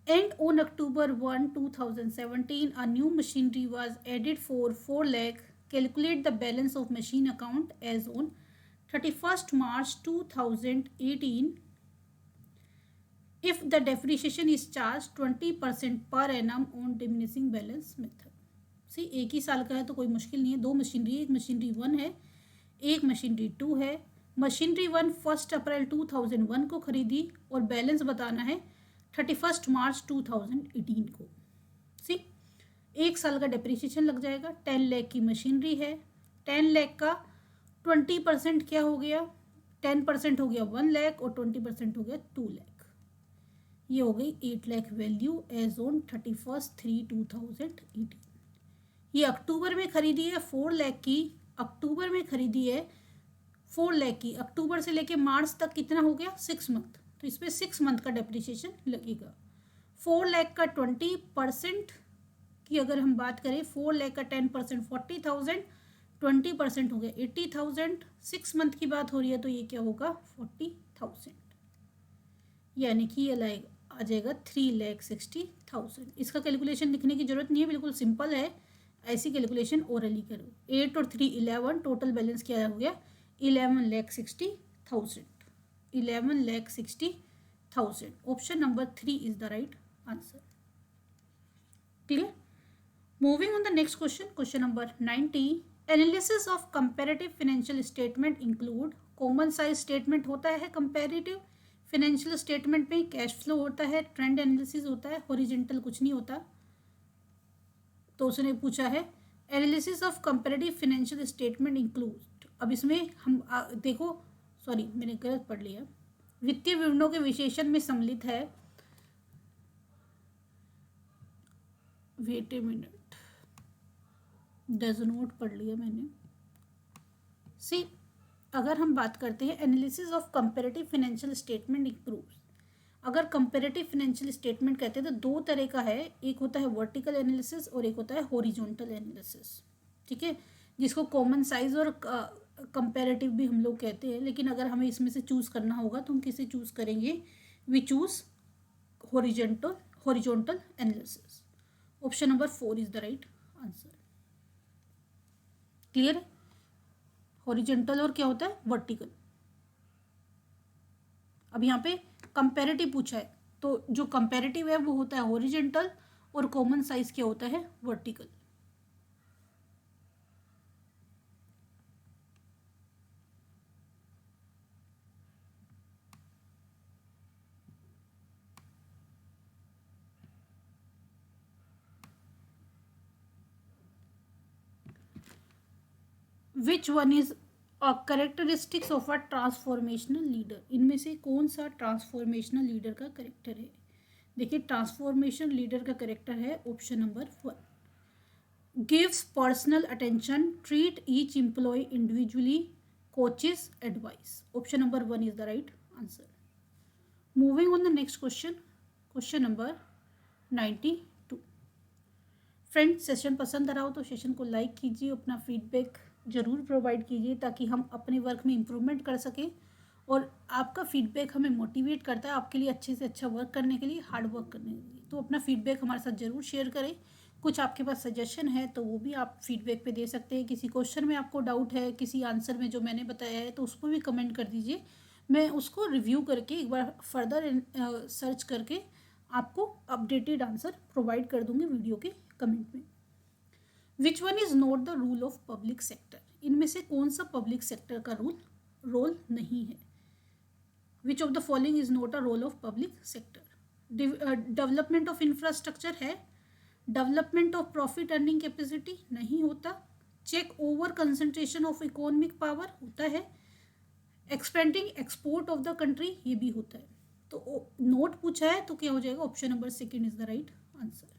and on October 1, 2017 a new machinery was added for 4 lakh. Calculate the balance of machine account as on 31st March 2018 if the depreciation is charged 20% per annum on diminishing balance method. सी एक ही साल का है तो कोई मुश्किल नहीं है। दो मशीनरी, एक मशीनरी 1 है, एक मशीनरी 2 है। मशीनरी 1 1 अप्रैल 2001 को खरीदी और बैलेंस बताना है 31 मार्च 2018 को। सी एक साल का डेप्रिसिएशन लग जाएगा। 10 लाख की मशीनरी है, 10 लाख का 20% क्या हो गया? 10% हो गया 1 लाख और 20% हो गया 2 लाख। ये हो गई 8 लाख वैल्यू एज ऑन 31/3/2018। ये अक्टूबर में खरीदी है 4 लाख की, अक्टूबर में खरीदी है 4 लाख की। अक्टूबर से लेके मार्च तक कितना हो गया? 6 मंथ, तो इस पर 6 मंथ का डेप्रिसिएशन लगेगा। 4 लाख का 20% की अगर हम बात करें, 4 लाख का 10% 40,000, 20% हो गया 80,000। 6 मंथ की बात हो रही है तो ये क्या होगा? 40,000, यानी कि ये आ जाएगा 3,60,000। इसका कैलकुलेशन लिखने की जरूरत नहीं है, बिल्कुल सिंपल है। ऐसी कैलकुलेशन ओरली करो। 8 और 3 11, टोटल बैलेंस क्या हो गया? 11,60,000। 11,60,000। Option number 3 is the right answer. Clear? Moving on the next question, question number 90। Analysis of comparative financial statement include, common size statement होता है कंपैरेटिव फाइनेंशियल स्टेटमेंट में, कैश फ्लो होता है, ट्रेंड एनालिसिस होता है, हॉरिजॉन्टल कुछ नहीं होता। तो उसने पूछा है analysis of comparative financial statement include. अब इसमें हम देखो, सॉरी मैंने गलत पढ़ लिया, वित्तीय विवरणों के विशेषण में सम्मिलित है। Wait a minute, does not पढ़ लिया मैंने। सी अगर हम बात करते हैं analysis of comparative financial statement includes, अगर कंपैरेटिव फाइनेंशियल स्टेटमेंट कहते हैं तो दो तरह का है, एक होता है वर्टिकल एनालिसिस और एक होता है हॉरिजॉन्टल एनालिसिस। ठीक है, जिसको कॉमन साइज और कंपैरेटिव भी हम लोग कहते हैं। लेकिन अगर हमें इसमें से चूज करना होगा तो हम किसे चूज करेंगे? We choose horizontal analysis. Option number 4 is the right answer. Clear है? हॉरिजॉन्टल और क्या होता है? वर्टिकल। अब यहाँ पे कंपैरेटिव पूछा है तो जो कंपैरेटिव है वो होता है हॉरिजेंटल और कॉमन साइज क्या होता है vertical. Which one is characteristics of a transformational leader, इनमें से कौन सा ट्रांसफॉर्मेशनल लीडर का करेक्टर है। देखिए ट्रांसफॉर्मेशन लीडर का करेक्टर है option number 1, gives personal attention, treat each employ individually, coaches advice. Option number 1 is the right answer. Moving on the next question, question number 92। Friends session पसंद आ रहा हो तो सेशन को लाइक कीजिए, अपना फीडबैक ज़रूर प्रोवाइड कीजिए ताकि हम अपने वर्क में इम्प्रूवमेंट कर सकें, और आपका फीडबैक हमें मोटिवेट करता है आपके लिए अच्छे से अच्छा वर्क करने के लिए, हार्ड वर्क करने के लिए। तो अपना फीडबैक हमारे साथ ज़रूर शेयर करें। कुछ आपके पास सजेशन है तो वो भी आप फीडबैक पे दे सकते हैं। किसी क्वेश्चन में आपको डाउट है, किसी आंसर में जो मैंने बताया है, तो उस पर भी कमेंट कर दीजिए। मैं उसको रिव्यू करके एक बार फर्दर सर्च करके आपको अपडेटेड आंसर प्रोवाइड कर दूंगी वीडियो के कमेंट में। Which one is not the rule of public sector, इनमें से कौन सा पब्लिक सेक्टर का रोल नहीं है। Which of the following is not a role of public sector. Development of infrastructure है, development of profit earning capacity नहीं होता, check over concentration of economic power होता है, expanding export of the country ये भी होता है। तो नोट पूछा है तो क्या हो जाएगा, option number 2 is the right answer.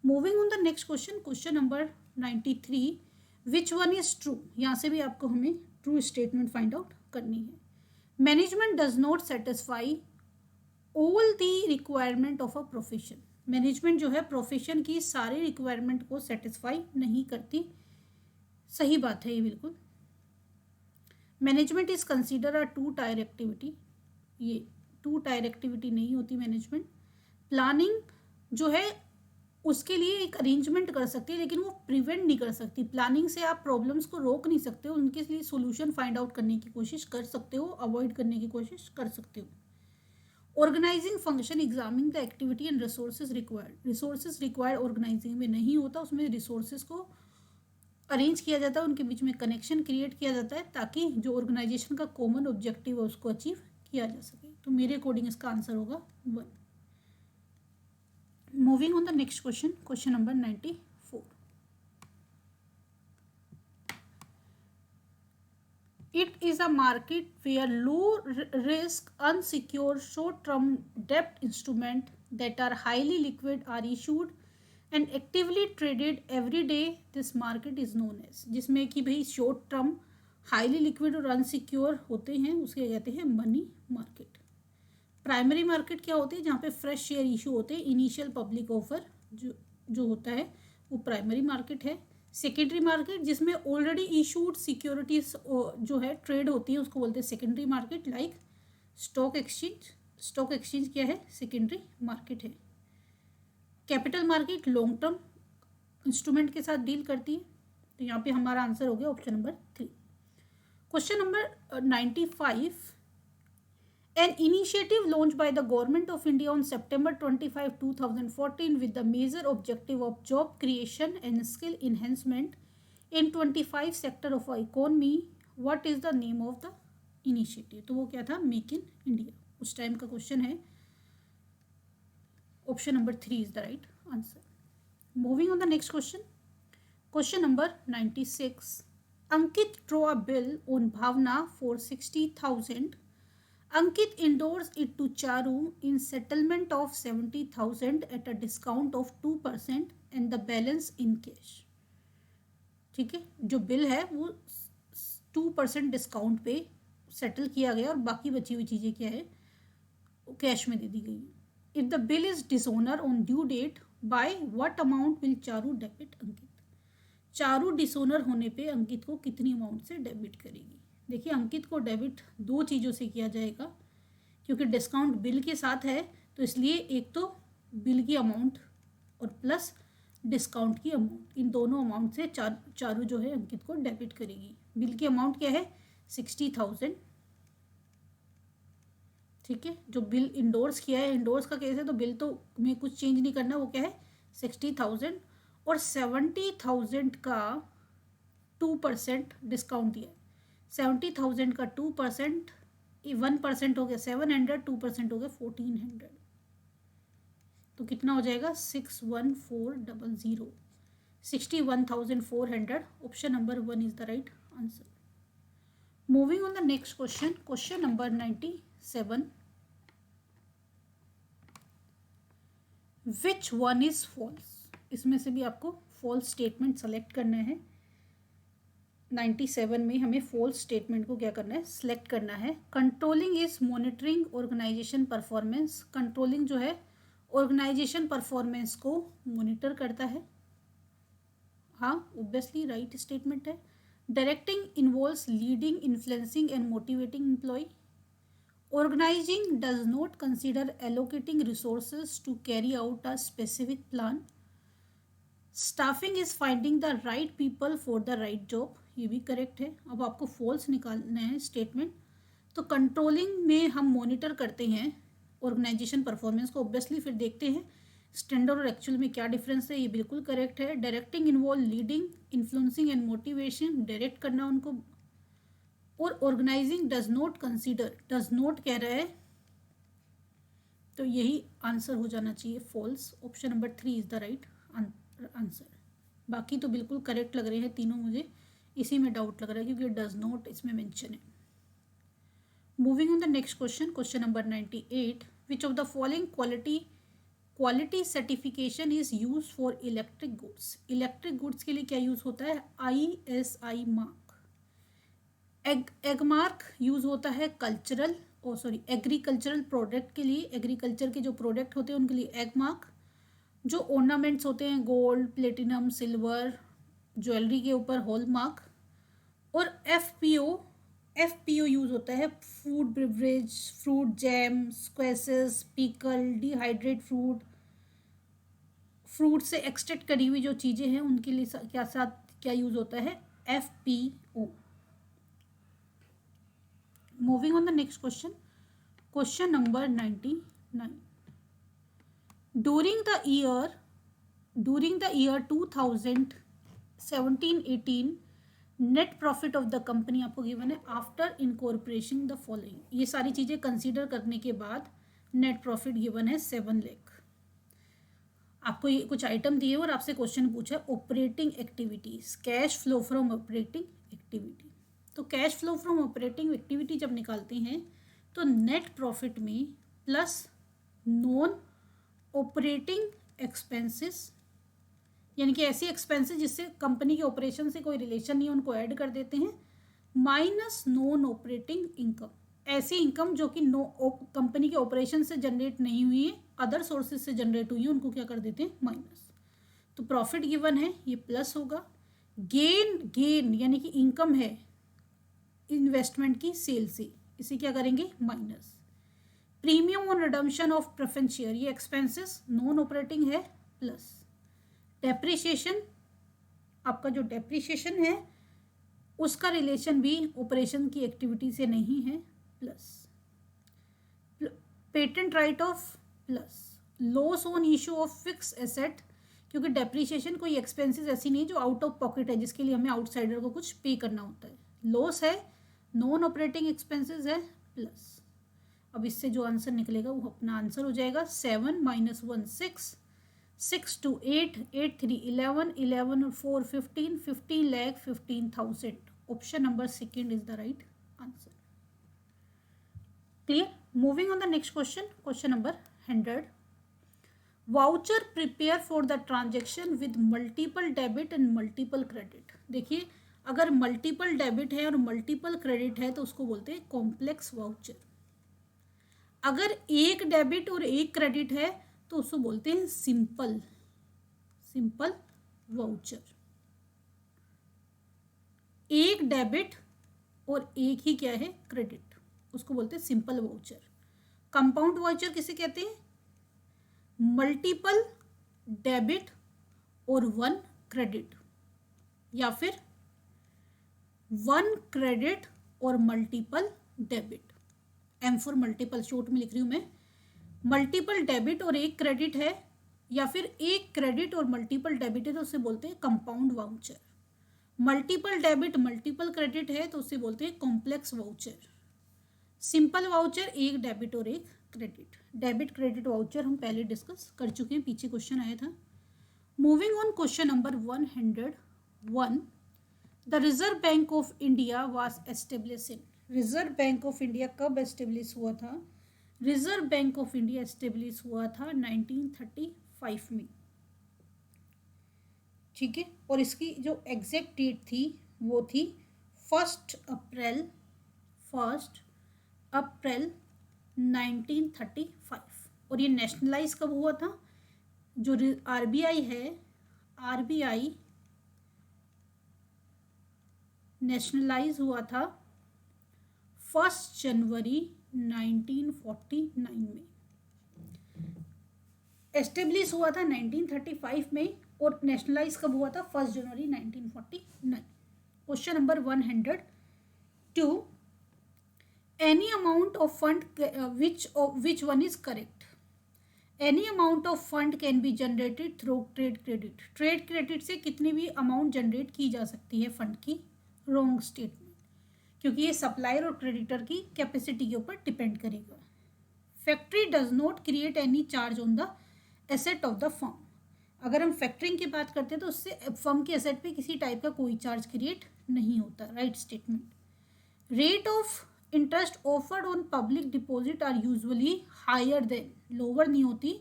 Moving on the next question, question number 93, which one is true, यहाँ से भी आपको हमें ट्रू स्टेटमेंट फाइंड आउट करनी है। Management does not satisfy all the requirement of a profession, management जो है प्रोफेशन की सारी रिक्वायरमेंट को सेटिस्फाई नहीं करती, सही बात है ये बिल्कुल। Management is consider a 2 tyre activity, ये 2 टायर एक्टिविटी नहीं होती मैनेजमेंट। प्लानिंग जो है उसके लिए एक अरेंजमेंट कर सकती है लेकिन वो प्रिवेंट नहीं कर सकती। प्लानिंग से आप प्रॉब्लम्स को रोक नहीं सकते हो, उनके लिए सोल्यूशन फाइंड आउट करने की कोशिश कर सकते हो, अवॉइड करने की कोशिश कर सकते हो। Organizing function examining the activity and resources required, resources required organizing में नहीं होता, उसमें रिसोर्सेज को अरेंज किया जाता है, उनके बीच में कनेक्शन क्रिएट किया जाता है ताकि जो ऑर्गेनाइजेशन का कॉमन ऑब्जेक्टिव है उसको अचीव किया जा सके। तो मेरे अकॉर्डिंग इसका आंसर होगा 1। Moving on the next question, question number 94, it is a market where low risk unsecured short term debt instrument that are highly liquid are issued and actively traded every day. This market is known as, जिसमें कि भाई शॉर्ट टर्म हाईली लिक्विड और अनसिक्योर होते हैं उसके कहते हैं मनी मार्केट। प्राइमरी मार्केट क्या होती है, जहाँ पे फ्रेश शेयर इशू होते हैं, इनिशियल पब्लिक ऑफर जो होता है वो प्राइमरी मार्केट है। सेकेंडरी मार्केट जिसमें ऑलरेडी इशूड सिक्योरिटीज जो है ट्रेड होती है उसको बोलते हैं secondary market, like stock exchange. Stock exchange क्या है, सेकेंडरी मार्केट है। Capital market long term instrument के साथ डील करती है। तो यहाँ पे हमारा आंसर हो गया option number 3। Question number 95, an initiative launched by the Government of India on September 25, 2014 with the major objective of job creation and skill enhancement in 25 sector of our economy. What is the name of the initiative? तो वो क्या था, मेक इन इंडिया। उस टाइम का क्वेश्चन है, option number 3 is the right answer. Moving on the next question, question number 96, Ankit draw a bill on Bhavana for 60,000. Ankit endorsed it to Charu in settlement of 70,000 at a discount of 2% and the balance in cash. ठीक है, जो बिल है वो 2% डिस्काउंट पे सेटल किया गया और बाकी बची हुई चीज़ें क्या है वो कैश में दे दी गई। If the bill is dishonour on due date by what amount will Charu debit Ankit, Charu dishonour होने पे अंकित को कितनी अमाउंट से डेबिट करेगी। देखिए अंकित को डेबिट 2 चीज़ों से किया जाएगा, क्योंकि डिस्काउंट बिल के साथ है तो इसलिए एक तो बिल की अमाउंट और प्लस डिस्काउंट की अमाउंट, इन दोनों अमाउंट से चारू जो है अंकित को डेबिट करेगी। बिल की अमाउंट क्या है 60,000, ठीक है, जो बिल इंडोर्स किया है, इंडोर्स का केस है तो बिल तो में कुछ चेंज नहीं करना, वो क्या है 60,000 और 70,000 का 2% डिस्काउंट दिया है। 70,000 का 2%, 1% हो गया 700, 2% हो गया 1400, तो कितना हो जाएगा 61400, 61,400। Option number 1 is the right answer. Moving on the next question, question number 97, which one is false. इसमें से भी आपको फॉल्स स्टेटमेंट सेलेक्ट करना है। 97 में हमें फॉल्स स्टेटमेंट को क्या करना है, सिलेक्ट करना है। Controlling is monitoring organization performance. Controlling जो है ऑर्गेनाइजेशन परफॉर्मेंस को मॉनिटर करता है। हाँ, ऑब्वियसली राइट स्टेटमेंट है। Directing involves leading, influencing and motivating employ. Organizing does not consider allocating resources to carry out a specific plan. Staffing is finding the right people for the right job. ये भी करेक्ट है। अब आपको फॉल्स निकालना है स्टेटमेंट। तो कंट्रोलिंग में हम मॉनिटर करते हैं ऑर्गेनाइजेशन परफॉर्मेंस को, ऑब्वियसली फिर देखते हैं स्टैंडर्ड और एक्चुअल में क्या डिफरेंस है, ये बिल्कुल करेक्ट है। Directing involve leading, influencing and motivation, direct करना उनको। और organizing does not consider, does not कह रहा है, तो यही आंसर हो जाना चाहिए false. Option number 3 is the right answer. बाकी तो बिल्कुल करेक्ट लग रहे हैं तीनों, मुझे इसी में डाउट लग रहा है क्योंकि डज नॉट इसमें मेंशन है। Moving on the next question, question number 98, which of the following quality certification is use for electric goods. Electric goods के लिए क्या यूज होता है, ISI mark. Egg mark use होता है कल्चरल एग्रीकल्चरल प्रोडक्ट के लिए। एग्रीकल्चर के जो प्रोडक्ट होते हैं उनके लिए एग मार्क। जो ऑर्नामेंट्स होते हैं गोल्ड, प्लेटिनम, सिल्वर, ज्वेलरी के ऊपर हॉल मार्क। और FPO यूज होता है food beverage, fruit jam, squashes, pickle, dehydrate fruit से एक्सट्रैक्ट करी हुई जो चीज़ें हैं उनके लिए क्या यूज होता है, FPO। Moving on the next question, question number 99. During the year 2017-18, net profit of the company आपको गिवन है आफ्टर इनकॉर्पोरेशन द फॉलोइंग। ये सारी चीज़ें कंसीडर करने के बाद नेट प्रॉफिट गिवन है 7 लाख। आपको ये कुछ आइटम दिए और आपसे क्वेश्चन पूछा है operating activities, cash flow from operating activity. तो cash flow from operating activity जब निकालते हैं तो नेट प्रॉफिट में प्लस नॉन ऑपरेटिंग एक्सपेंसेस, यानी कि ऐसी एक्सपेंसेस जिससे कंपनी के ऑपरेशन से कोई रिलेशन नहीं है उनको ऐड कर देते हैं, माइनस नॉन ऑपरेटिंग इनकम। ऐसी इनकम जो कि कंपनी के ऑपरेशन से जनरेट नहीं हुई है, अदर सोर्सेज से जनरेट हुई है, उनको क्या कर देते हैं, माइनस। तो प्रॉफिट गिवन है ये प्लस होगा। गेन यानी कि इनकम है इन्वेस्टमेंट की सेल से, इसे क्या करेंगे, minus. Premium on redemption of preference share, ये एक्सपेंसेस नॉन ऑपरेटिंग है, प्लस। डेप्रिसिएशन, आपका जो डेप्रिसिएशन है उसका रिलेशन भी ऑपरेशन की एक्टिविटी से नहीं है, plus. Patent right of, plus. Loss on issue of fix asset, क्योंकि डेप्रिसिएशन कोई एक्सपेंसेस ऐसी नहीं जो आउट ऑफ पॉकेट है जिसके लिए हमें आउटसाइडर को कुछ पे करना होता है। लॉस है, नॉन ऑपरेटिंग एक्सपेंसेस है, प्लस। अब इससे जो आंसर निकलेगा वो अपना आंसर हो जाएगा 7 - 1 6, 6 2 8, 8 3 11, 11 और 4 15, 15,15,000। Option number 2 is the right answer. Clear. Moving on the next question, question number 100। Voucher prepare for the transaction with multiple debit and multiple credit. देखिए, अगर मल्टीपल डेबिट है और मल्टीपल क्रेडिट है तो उसको बोलते हैं कॉम्प्लेक्स वाउचर। अगर एक डेबिट और एक क्रेडिट है तो उसको बोलते हैं सिंपल वाउचर। एक डेबिट और एक ही क्या है, क्रेडिट, उसको बोलते हैं सिंपल वाउचर। कंपाउंड वाउचर किसे कहते हैं, मल्टीपल डेबिट और 1 क्रेडिट, या फिर 1 क्रेडिट और multiple debit. M for multiple, short में लिख रही हूँ मैं। मल्टीपल डेबिट और एक क्रेडिट है, या फिर एक क्रेडिट और मल्टीपल डेबिट है तो उसे बोलते हैं compound voucher. Multiple debit multiple credit है तो उसे बोलते हैं कॉम्प्लेक्स वाउचर। सिंपल वाउचर एक डेबिट और एक क्रेडिट। डेबिट क्रेडिट वाउचर हम पहले डिस्कस कर चुके हैं, पीछे क्वेश्चन आया था। Moving on, question number 101। The reserve bank of India was establish in. Reserve bank of India कब एस्टेब्लिश हुआ था? Reserve bank of India establish हुआ था 1935 में, ठीक है। और इसकी जो एग्जैक्ट डेट थी वो थी 1 अप्रैल 1935। और ये नेशनलाइज कब हुआ था? जो आरबीआई है, आरबीआई नेशनलाइज हुआ था 1 जनवरी 1949 में। एस्टेब्लिश हुआ था 1935 में और नेशनलाइज कब हुआ था? 1 जनवरी 1949। Question number 102। Any amount of fund which one is correct? Any amount of fund can be generated through trade credit. Trade credit से कितनी भी अमाउंट जनरेट की जा सकती है फंड की। रॉन्ग स्टेटमेंट, क्योंकि ये सप्लायर और क्रेडिटर की कैपेसिटी के ऊपर डिपेंड करेगा। Factory does not create any charge on the asset of the firm. अगर हम फैक्टरिंग की बात करते हैं तो उससे फर्म के एसेट पे किसी टाइप का कोई चार्ज क्रिएट नहीं होता। Right statement. Rate of interest offered on public deposit are usually higher than, lower नहीं होती।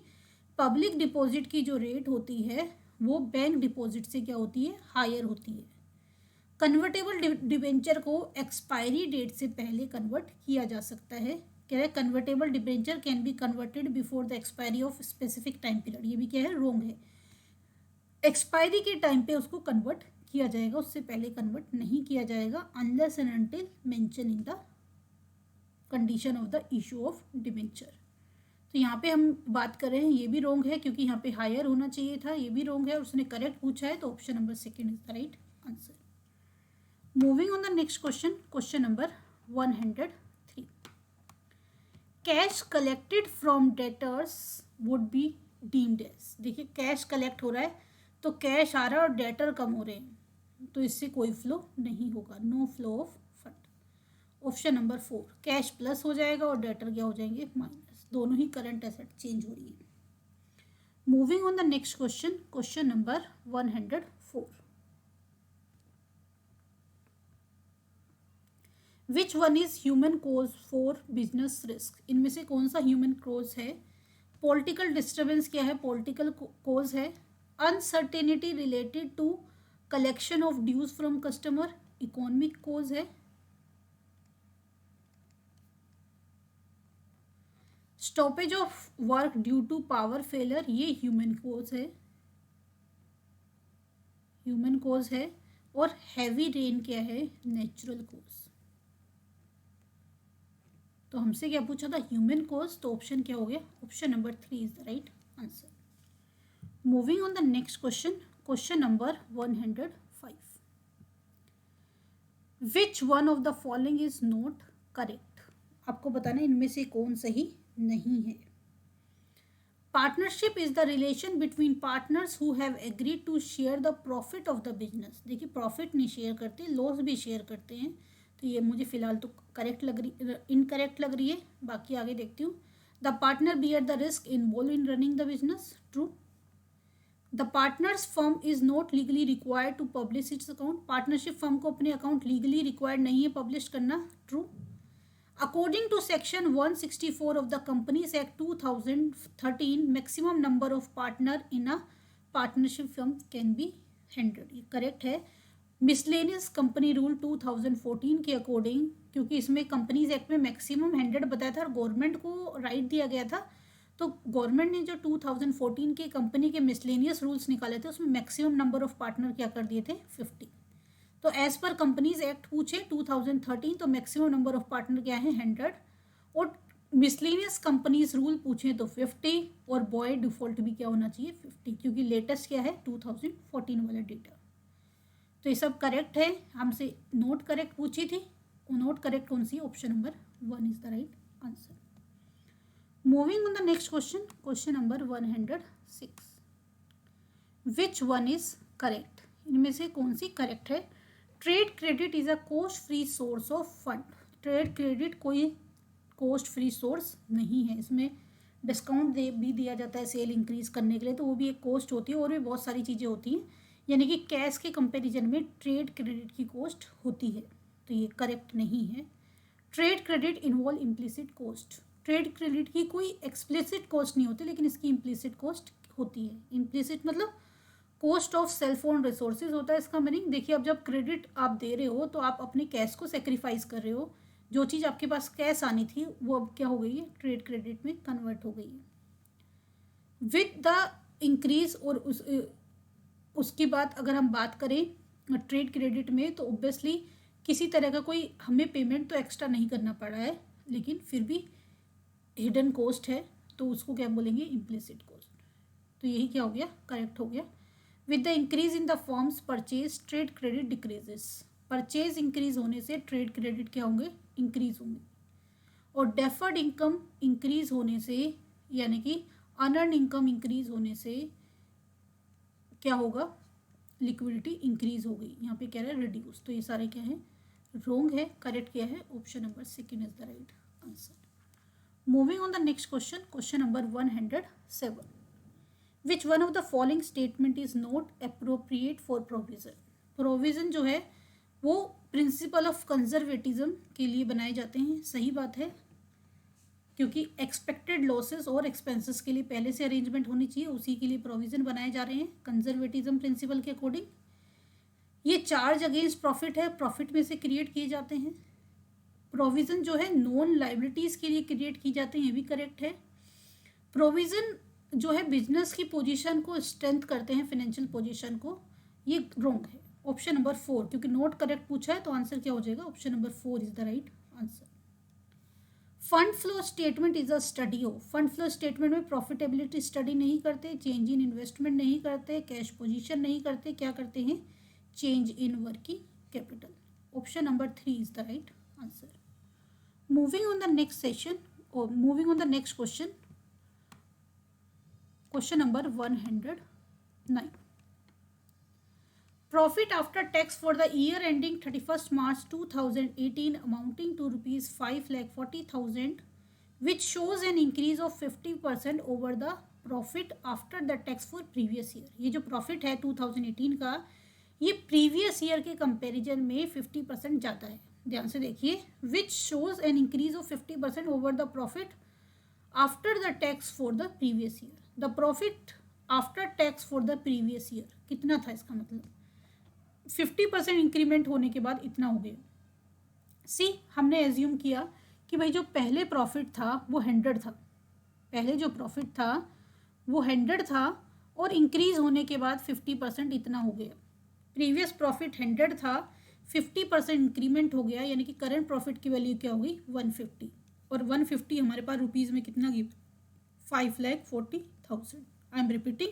पब्लिक डिपॉजिट की जो रेट होती है वो बैंक डिपॉजिट से क्या होती है? हायर होती है। कन्वर्टेबल डिबेंचर को एक्सपायरी डेट से पहले कन्वर्ट किया जा सकता है। कह रहे convertible debenture can be converted before the expiry of specific time period. ये भी क्या है? रॉन्ग है। एक्सपायरी के टाइम पे उसको कन्वर्ट किया जाएगा, उससे पहले कन्वर्ट नहीं किया जाएगा unless and until mention in the condition of the issue of debenture. तो यहाँ पे हम बात कर रहे हैं, ये भी रॉन्ग है क्योंकि यहाँ पे हायर होना चाहिए था, ये भी रॉन्ग है। और उसने करेक्ट पूछा है तो option number second is the right answer. Moving on the next question, question number 103। Cash collected from debtors would be deemed as. देखिए कैश कलेक्ट हो रहा है तो कैश आ रहा है और डेटर कम हो रहे हैं, तो इससे कोई फ्लो नहीं होगा, no flow of fund. Option number 4, cash plus हो जाएगा और डेटर क्या हो जाएंगे? माइनस। दोनों ही करंट एसेट चेंज हो रही है। Moving on the next question, question number 104। Which one is human cause for business risk. इनमें से कौन सा ह्यूमन कोज है? पॉलिटिकल डिस्टर्बेंस क्या है? पॉलिटिकल कोज है। Uncertainty related to collection of dues from customer, economic cause है। Stoppage of work due to power failure, ये ह्यूमन कोज है, ह्यूमन कोज है। और हैवी रेन क्या है? Natural cause. तो हमसे क्या पूछा था? Human cause. तो ऑप्शन क्या हो गया? Option number 3 is the right answer. Moving on the next question, question number 105। Which one of the following is not correct. आपको बताना इनमें से कौन सही नहीं है। Partnership is the relation between partners who have agreed to share the profit of the business. देखिए प्रॉफिट नहीं शेयर करते, लॉस भी शेयर करते हैं। तो ये मुझे फिलहाल तो करेक्ट लग रही, इनकरेक्ट लग रही है। बाकी आगे देखती हूँ। The partner bear the risk involve in running the business, true. The partners firm is not legally required to publish its account. Partnership firm को अपने अकाउंट लीगली रिक्वायर्ड नहीं है पब्लिश करना, true. According to section 164 of the Companies Act 2013, maximum number of partner in a partnership firm can be 100। ये करेक्ट है। मिसलेनियस कंपनी रूल 2014 के अकॉर्डिंग, क्योंकि इसमें कंपनीज एक्ट में मैक्सिमम 100 बताया था और गवर्नमेंट को राइट दिया गया था, तो गवर्नमेंट ने जो 2014 के कंपनी के मिसलेनियस रूल्स निकाले थे उसमें मैक्सिमम नंबर ऑफ पार्टनर क्या कर दिए थे? 50। तो एज पर कंपनीज एक्ट पूछे 2013 तो मैक्सिमम नंबर ऑफ पार्टनर क्या है? 100। और मिसलेनियस कंपनीज रूल पूछे तो 50। और बॉय डिफॉल्ट भी क्या होना चाहिए? 50, क्योंकि लेटेस्ट क्या है? 2014 वाला डेटा। तो ये सब करेक्ट है। हमसे नोट करेक्ट पूछी थी, नोट करेक्ट कौन सी? Option number 1 is the right answer. Moving on the next question, question number 106, which one is correct? इनमें से कौन सी करेक्ट है? Trade credit is a cost free source of fund. Trade credit कोई कोस्ट फ्री सोर्स नहीं है, इसमें डिस्काउंट भी दिया जाता है सेल इंक्रीज करने के लिए, तो वो भी एक कॉस्ट होती है और भी बहुत सारी चीज़ें होती हैं, यानी कि कैश के कंपैरिजन में ट्रेड क्रेडिट की कॉस्ट होती है, तो ये करेक्ट नहीं है। Trade credit involve implicit cost. Trade credit की कोई एक्सप्लिसिट कॉस्ट नहीं होती, लेकिन इसकी इम्प्लिसिट कॉस्ट होती है। इम्प्लिसिट मतलब कॉस्ट ऑफ सेल फोन रिसोर्सेज होता है इसका मीनिंग। देखिए, अब जब क्रेडिट आप दे रहे हो तो आप अपने कैश को सेक्रीफाइस कर रहे हो, जो चीज़ आपके पास कैश आनी थी वो अब क्या हो गई है, ट्रेड क्रेडिट में कन्वर्ट हो गई है। विद द इंक्रीज और उसके बाद अगर हम बात करें ट्रेड क्रेडिट में, तो ऑब्वियसली किसी तरह का कोई हमें पेमेंट तो एक्स्ट्रा नहीं करना पड़ा है, लेकिन फिर भी हिडन कॉस्ट है, तो उसको क्या बोलेंगे, इम्प्लिसिट कॉस्ट। तो यही क्या हो गया, करेक्ट हो गया। With the increase in the firms purchase trade credit decreases. Purchase increase होने से ट्रेड क्रेडिट क्या होंगे, इंक्रीज होंगे। और डेफर्ड इनकम इंक्रीज होने से, यानी कि अनअर्न इनकम इंक्रीज होने से क्या होगा, लिक्विडिटी इंक्रीज हो गई। यहाँ पे कह रहा है रिड्यूस, तो ये सारे क्या है, रोंग है। करेक्ट क्या है, option number second is the right answer. Moving on the next question, question number 107, which one of the following statement is not appropriate for provision? Provision जो है वो प्रिंसिपल ऑफ कंजर्वेटिज्म के लिए बनाए जाते हैं, सही बात है, क्योंकि एक्सपेक्टेड लॉसेस और एक्सपेंसेस के लिए पहले से अरेंजमेंट होनी चाहिए, उसी के लिए प्रोविजन बनाए जा रहे हैं कंजर्वेटिज्म प्रिंसिपल के अकॉर्डिंग। ये चार्ज अगेंस्ट प्रॉफिट है, प्रॉफिट में से क्रिएट किए जाते हैं। प्रोविजन जो है नॉन लाइबिलिटीज के लिए क्रिएट की जाते हैं, ये भी करेक्ट है। प्रोविजन जो है बिजनेस की पोजीशन को स्ट्रेंथ करते हैं, फाइनेंशियल पोजीशन को, ये रॉन्ग है। ऑप्शन नंबर 4, क्योंकि नॉट करेक्ट पूछा है तो आंसर क्या हो जाएगा, option number 4 is the right answer. Fund flow statement is a study of. Fund flow statement में प्रॉफिटेबिलिटी स्टडी नहीं करते, चेंज इन इन्वेस्टमेंट नहीं करते, कैश पोजीशन नहीं करते, क्या करते हैं, change in working capital. Option number 3 is the right answer. Moving on the next session, और moving on the next question, question number 109, profit after tax for the year ending 31st March 2018 amounting to rupees 5,40,000, which shows an increase of 50% over the profit after the tax for previous year। ये जो profit है 2018 का, ये previous year के comparison में 50% ज़्यादा है। ध्यान से देखिए, which shows an increase of 50% over the profit after the tax for the previous year। the profit after tax for the previous year कितना था, इसका मतलब 50% इंक्रीमेंट होने के बाद इतना हो गया। सी, हमने एज्यूम किया कि भाई जो पहले प्रॉफिट था वो 100 था, पहले जो प्रॉफिट था वो 100 था, और इंक्रीज होने के बाद 50% इतना हो गया। प्रीवियस प्रॉफिट 100 था, 50% इंक्रीमेंट हो गया, यानी कि करंट प्रॉफिट की वैल्यू क्या होगी, 150, और 150 हमारे पास रुपीज़ में कितना give, 5,40,000। I am repeating,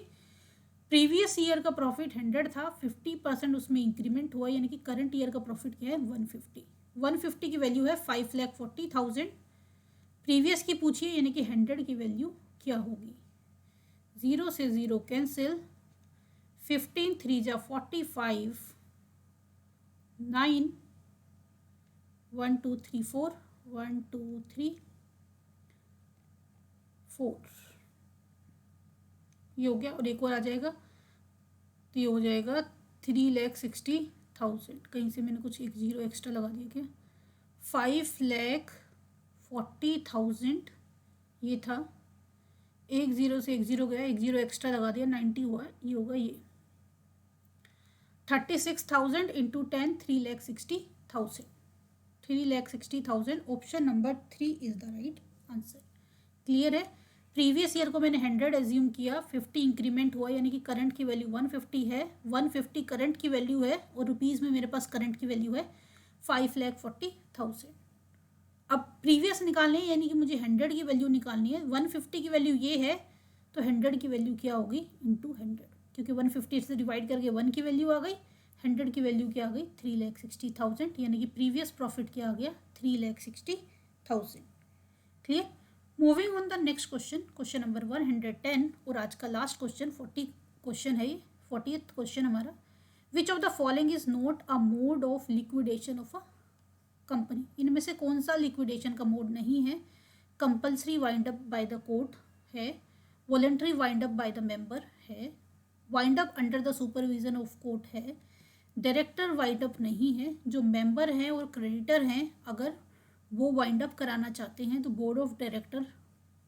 previous year का प्रॉफिट 100 था, 50% उसमें इंक्रीमेंट हुआ, यानी कि करंट ईयर का प्रॉफिट क्या है, 150। 150 की वैल्यू है 5,40,000। प्रीवियस की पूछिए, यानी कि 100 की वैल्यू क्या होगी। 0 से 0 कैंसिल, 15 3 जा 45, 9 1 2 3 4 1 2 3 4, ये हो गया, और एक और आ जाएगा, तो ये हो जाएगा 3,60,000। कहीं से मैंने कुछ एक जीरो एक्स्ट्रा लगा दिया क्या, 5,40,000 ये था, एक जीरो से एक जीरो गया, एक जीरो एक्स्ट्रा लगा दिया, 90 हुआ, ये होगा ये 36,000 into 10, 3,60,000। 3,60,000, option number 3 is the right answer. Clear है। प्रीवियस ईयर को मैंने 100 एज्यूम किया, 50 इंक्रीमेंट हुआ, यानी कि करंट की वैल्यू 150 है, 150 करंट की वैल्यू है, और रुपीज़ में मेरे पास करंट की वैल्यू है 5,40,000। अब प्रीवियस निकालनी है, यानी कि मुझे 100 की वैल्यू निकालनी है। 150 की वैल्यू ये है, तो 100 की वैल्यू क्या होगी, इंटू 100, क्योंकि 150 से डिवाइड करके 1 की वैल्यू आ गई, 100 की वैल्यू क्या आ गई, 3,60,000, यानी कि प्रीवियस प्रॉफिट क्या आ गया, 3,60,000। Clear. Moving on the next question, question number 110 और आज का लास्ट क्वेश्चन 40 क्वेश्चन है ये, 40th क्वेश्चन हमारा। Which of the following is not a mode of liquidation of a company. इनमें से कौन सा लिक्विडेशन का मोड नहीं है। Compulsory wind up by the court है, voluntary wind up by the member है, wind up under the supervision of court है, डायरेक्टर वाइंड अप नहीं है। जो मेंबर हैं और क्रेडिटर हैं अगर वो वाइंड अप कराना चाहते हैं तो board of director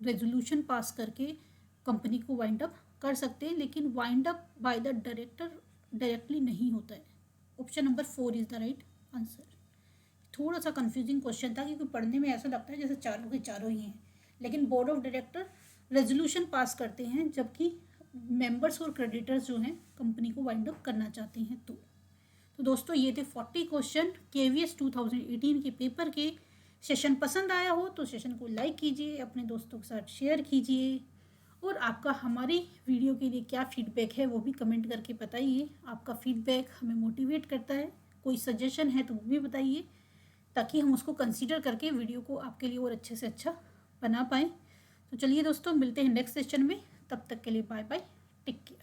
resolution pass करके कंपनी को वाइंड अप कर सकते हैं, लेकिन wind up by the director directly नहीं होता है। Option number 4 is the right answer. थोड़ा सा कंफ्यूजिंग क्वेश्चन था क्योंकि पढ़ने में ऐसा लगता है जैसे चारों के चारों ही हैं, लेकिन board of director resolution pass करते हैं जबकि मेंबर्स और क्रेडिटर्स जो हैं कंपनी को वाइंड अप करना चाहते हैं। तो दोस्तों ये थे 40 क्वेश्चन KVS 2018 के पेपर के। सेशन पसंद आया हो तो सेशन को लाइक कीजिए, अपने दोस्तों के साथ शेयर कीजिए, और आपका हमारी वीडियो के लिए क्या फीडबैक है वो भी कमेंट करके बताइए। आपका फीडबैक हमें मोटिवेट करता है। कोई सजेशन है तो वो भी बताइए ताकि हम उसको कंसीडर करके वीडियो को आपके लिए और अच्छे से अच्छा बना पाएँ। तो चलिए दोस्तों, मिलते हैं नेक्स्ट सेशन में। तब तक के लिए बाय बाय, टेक केयर।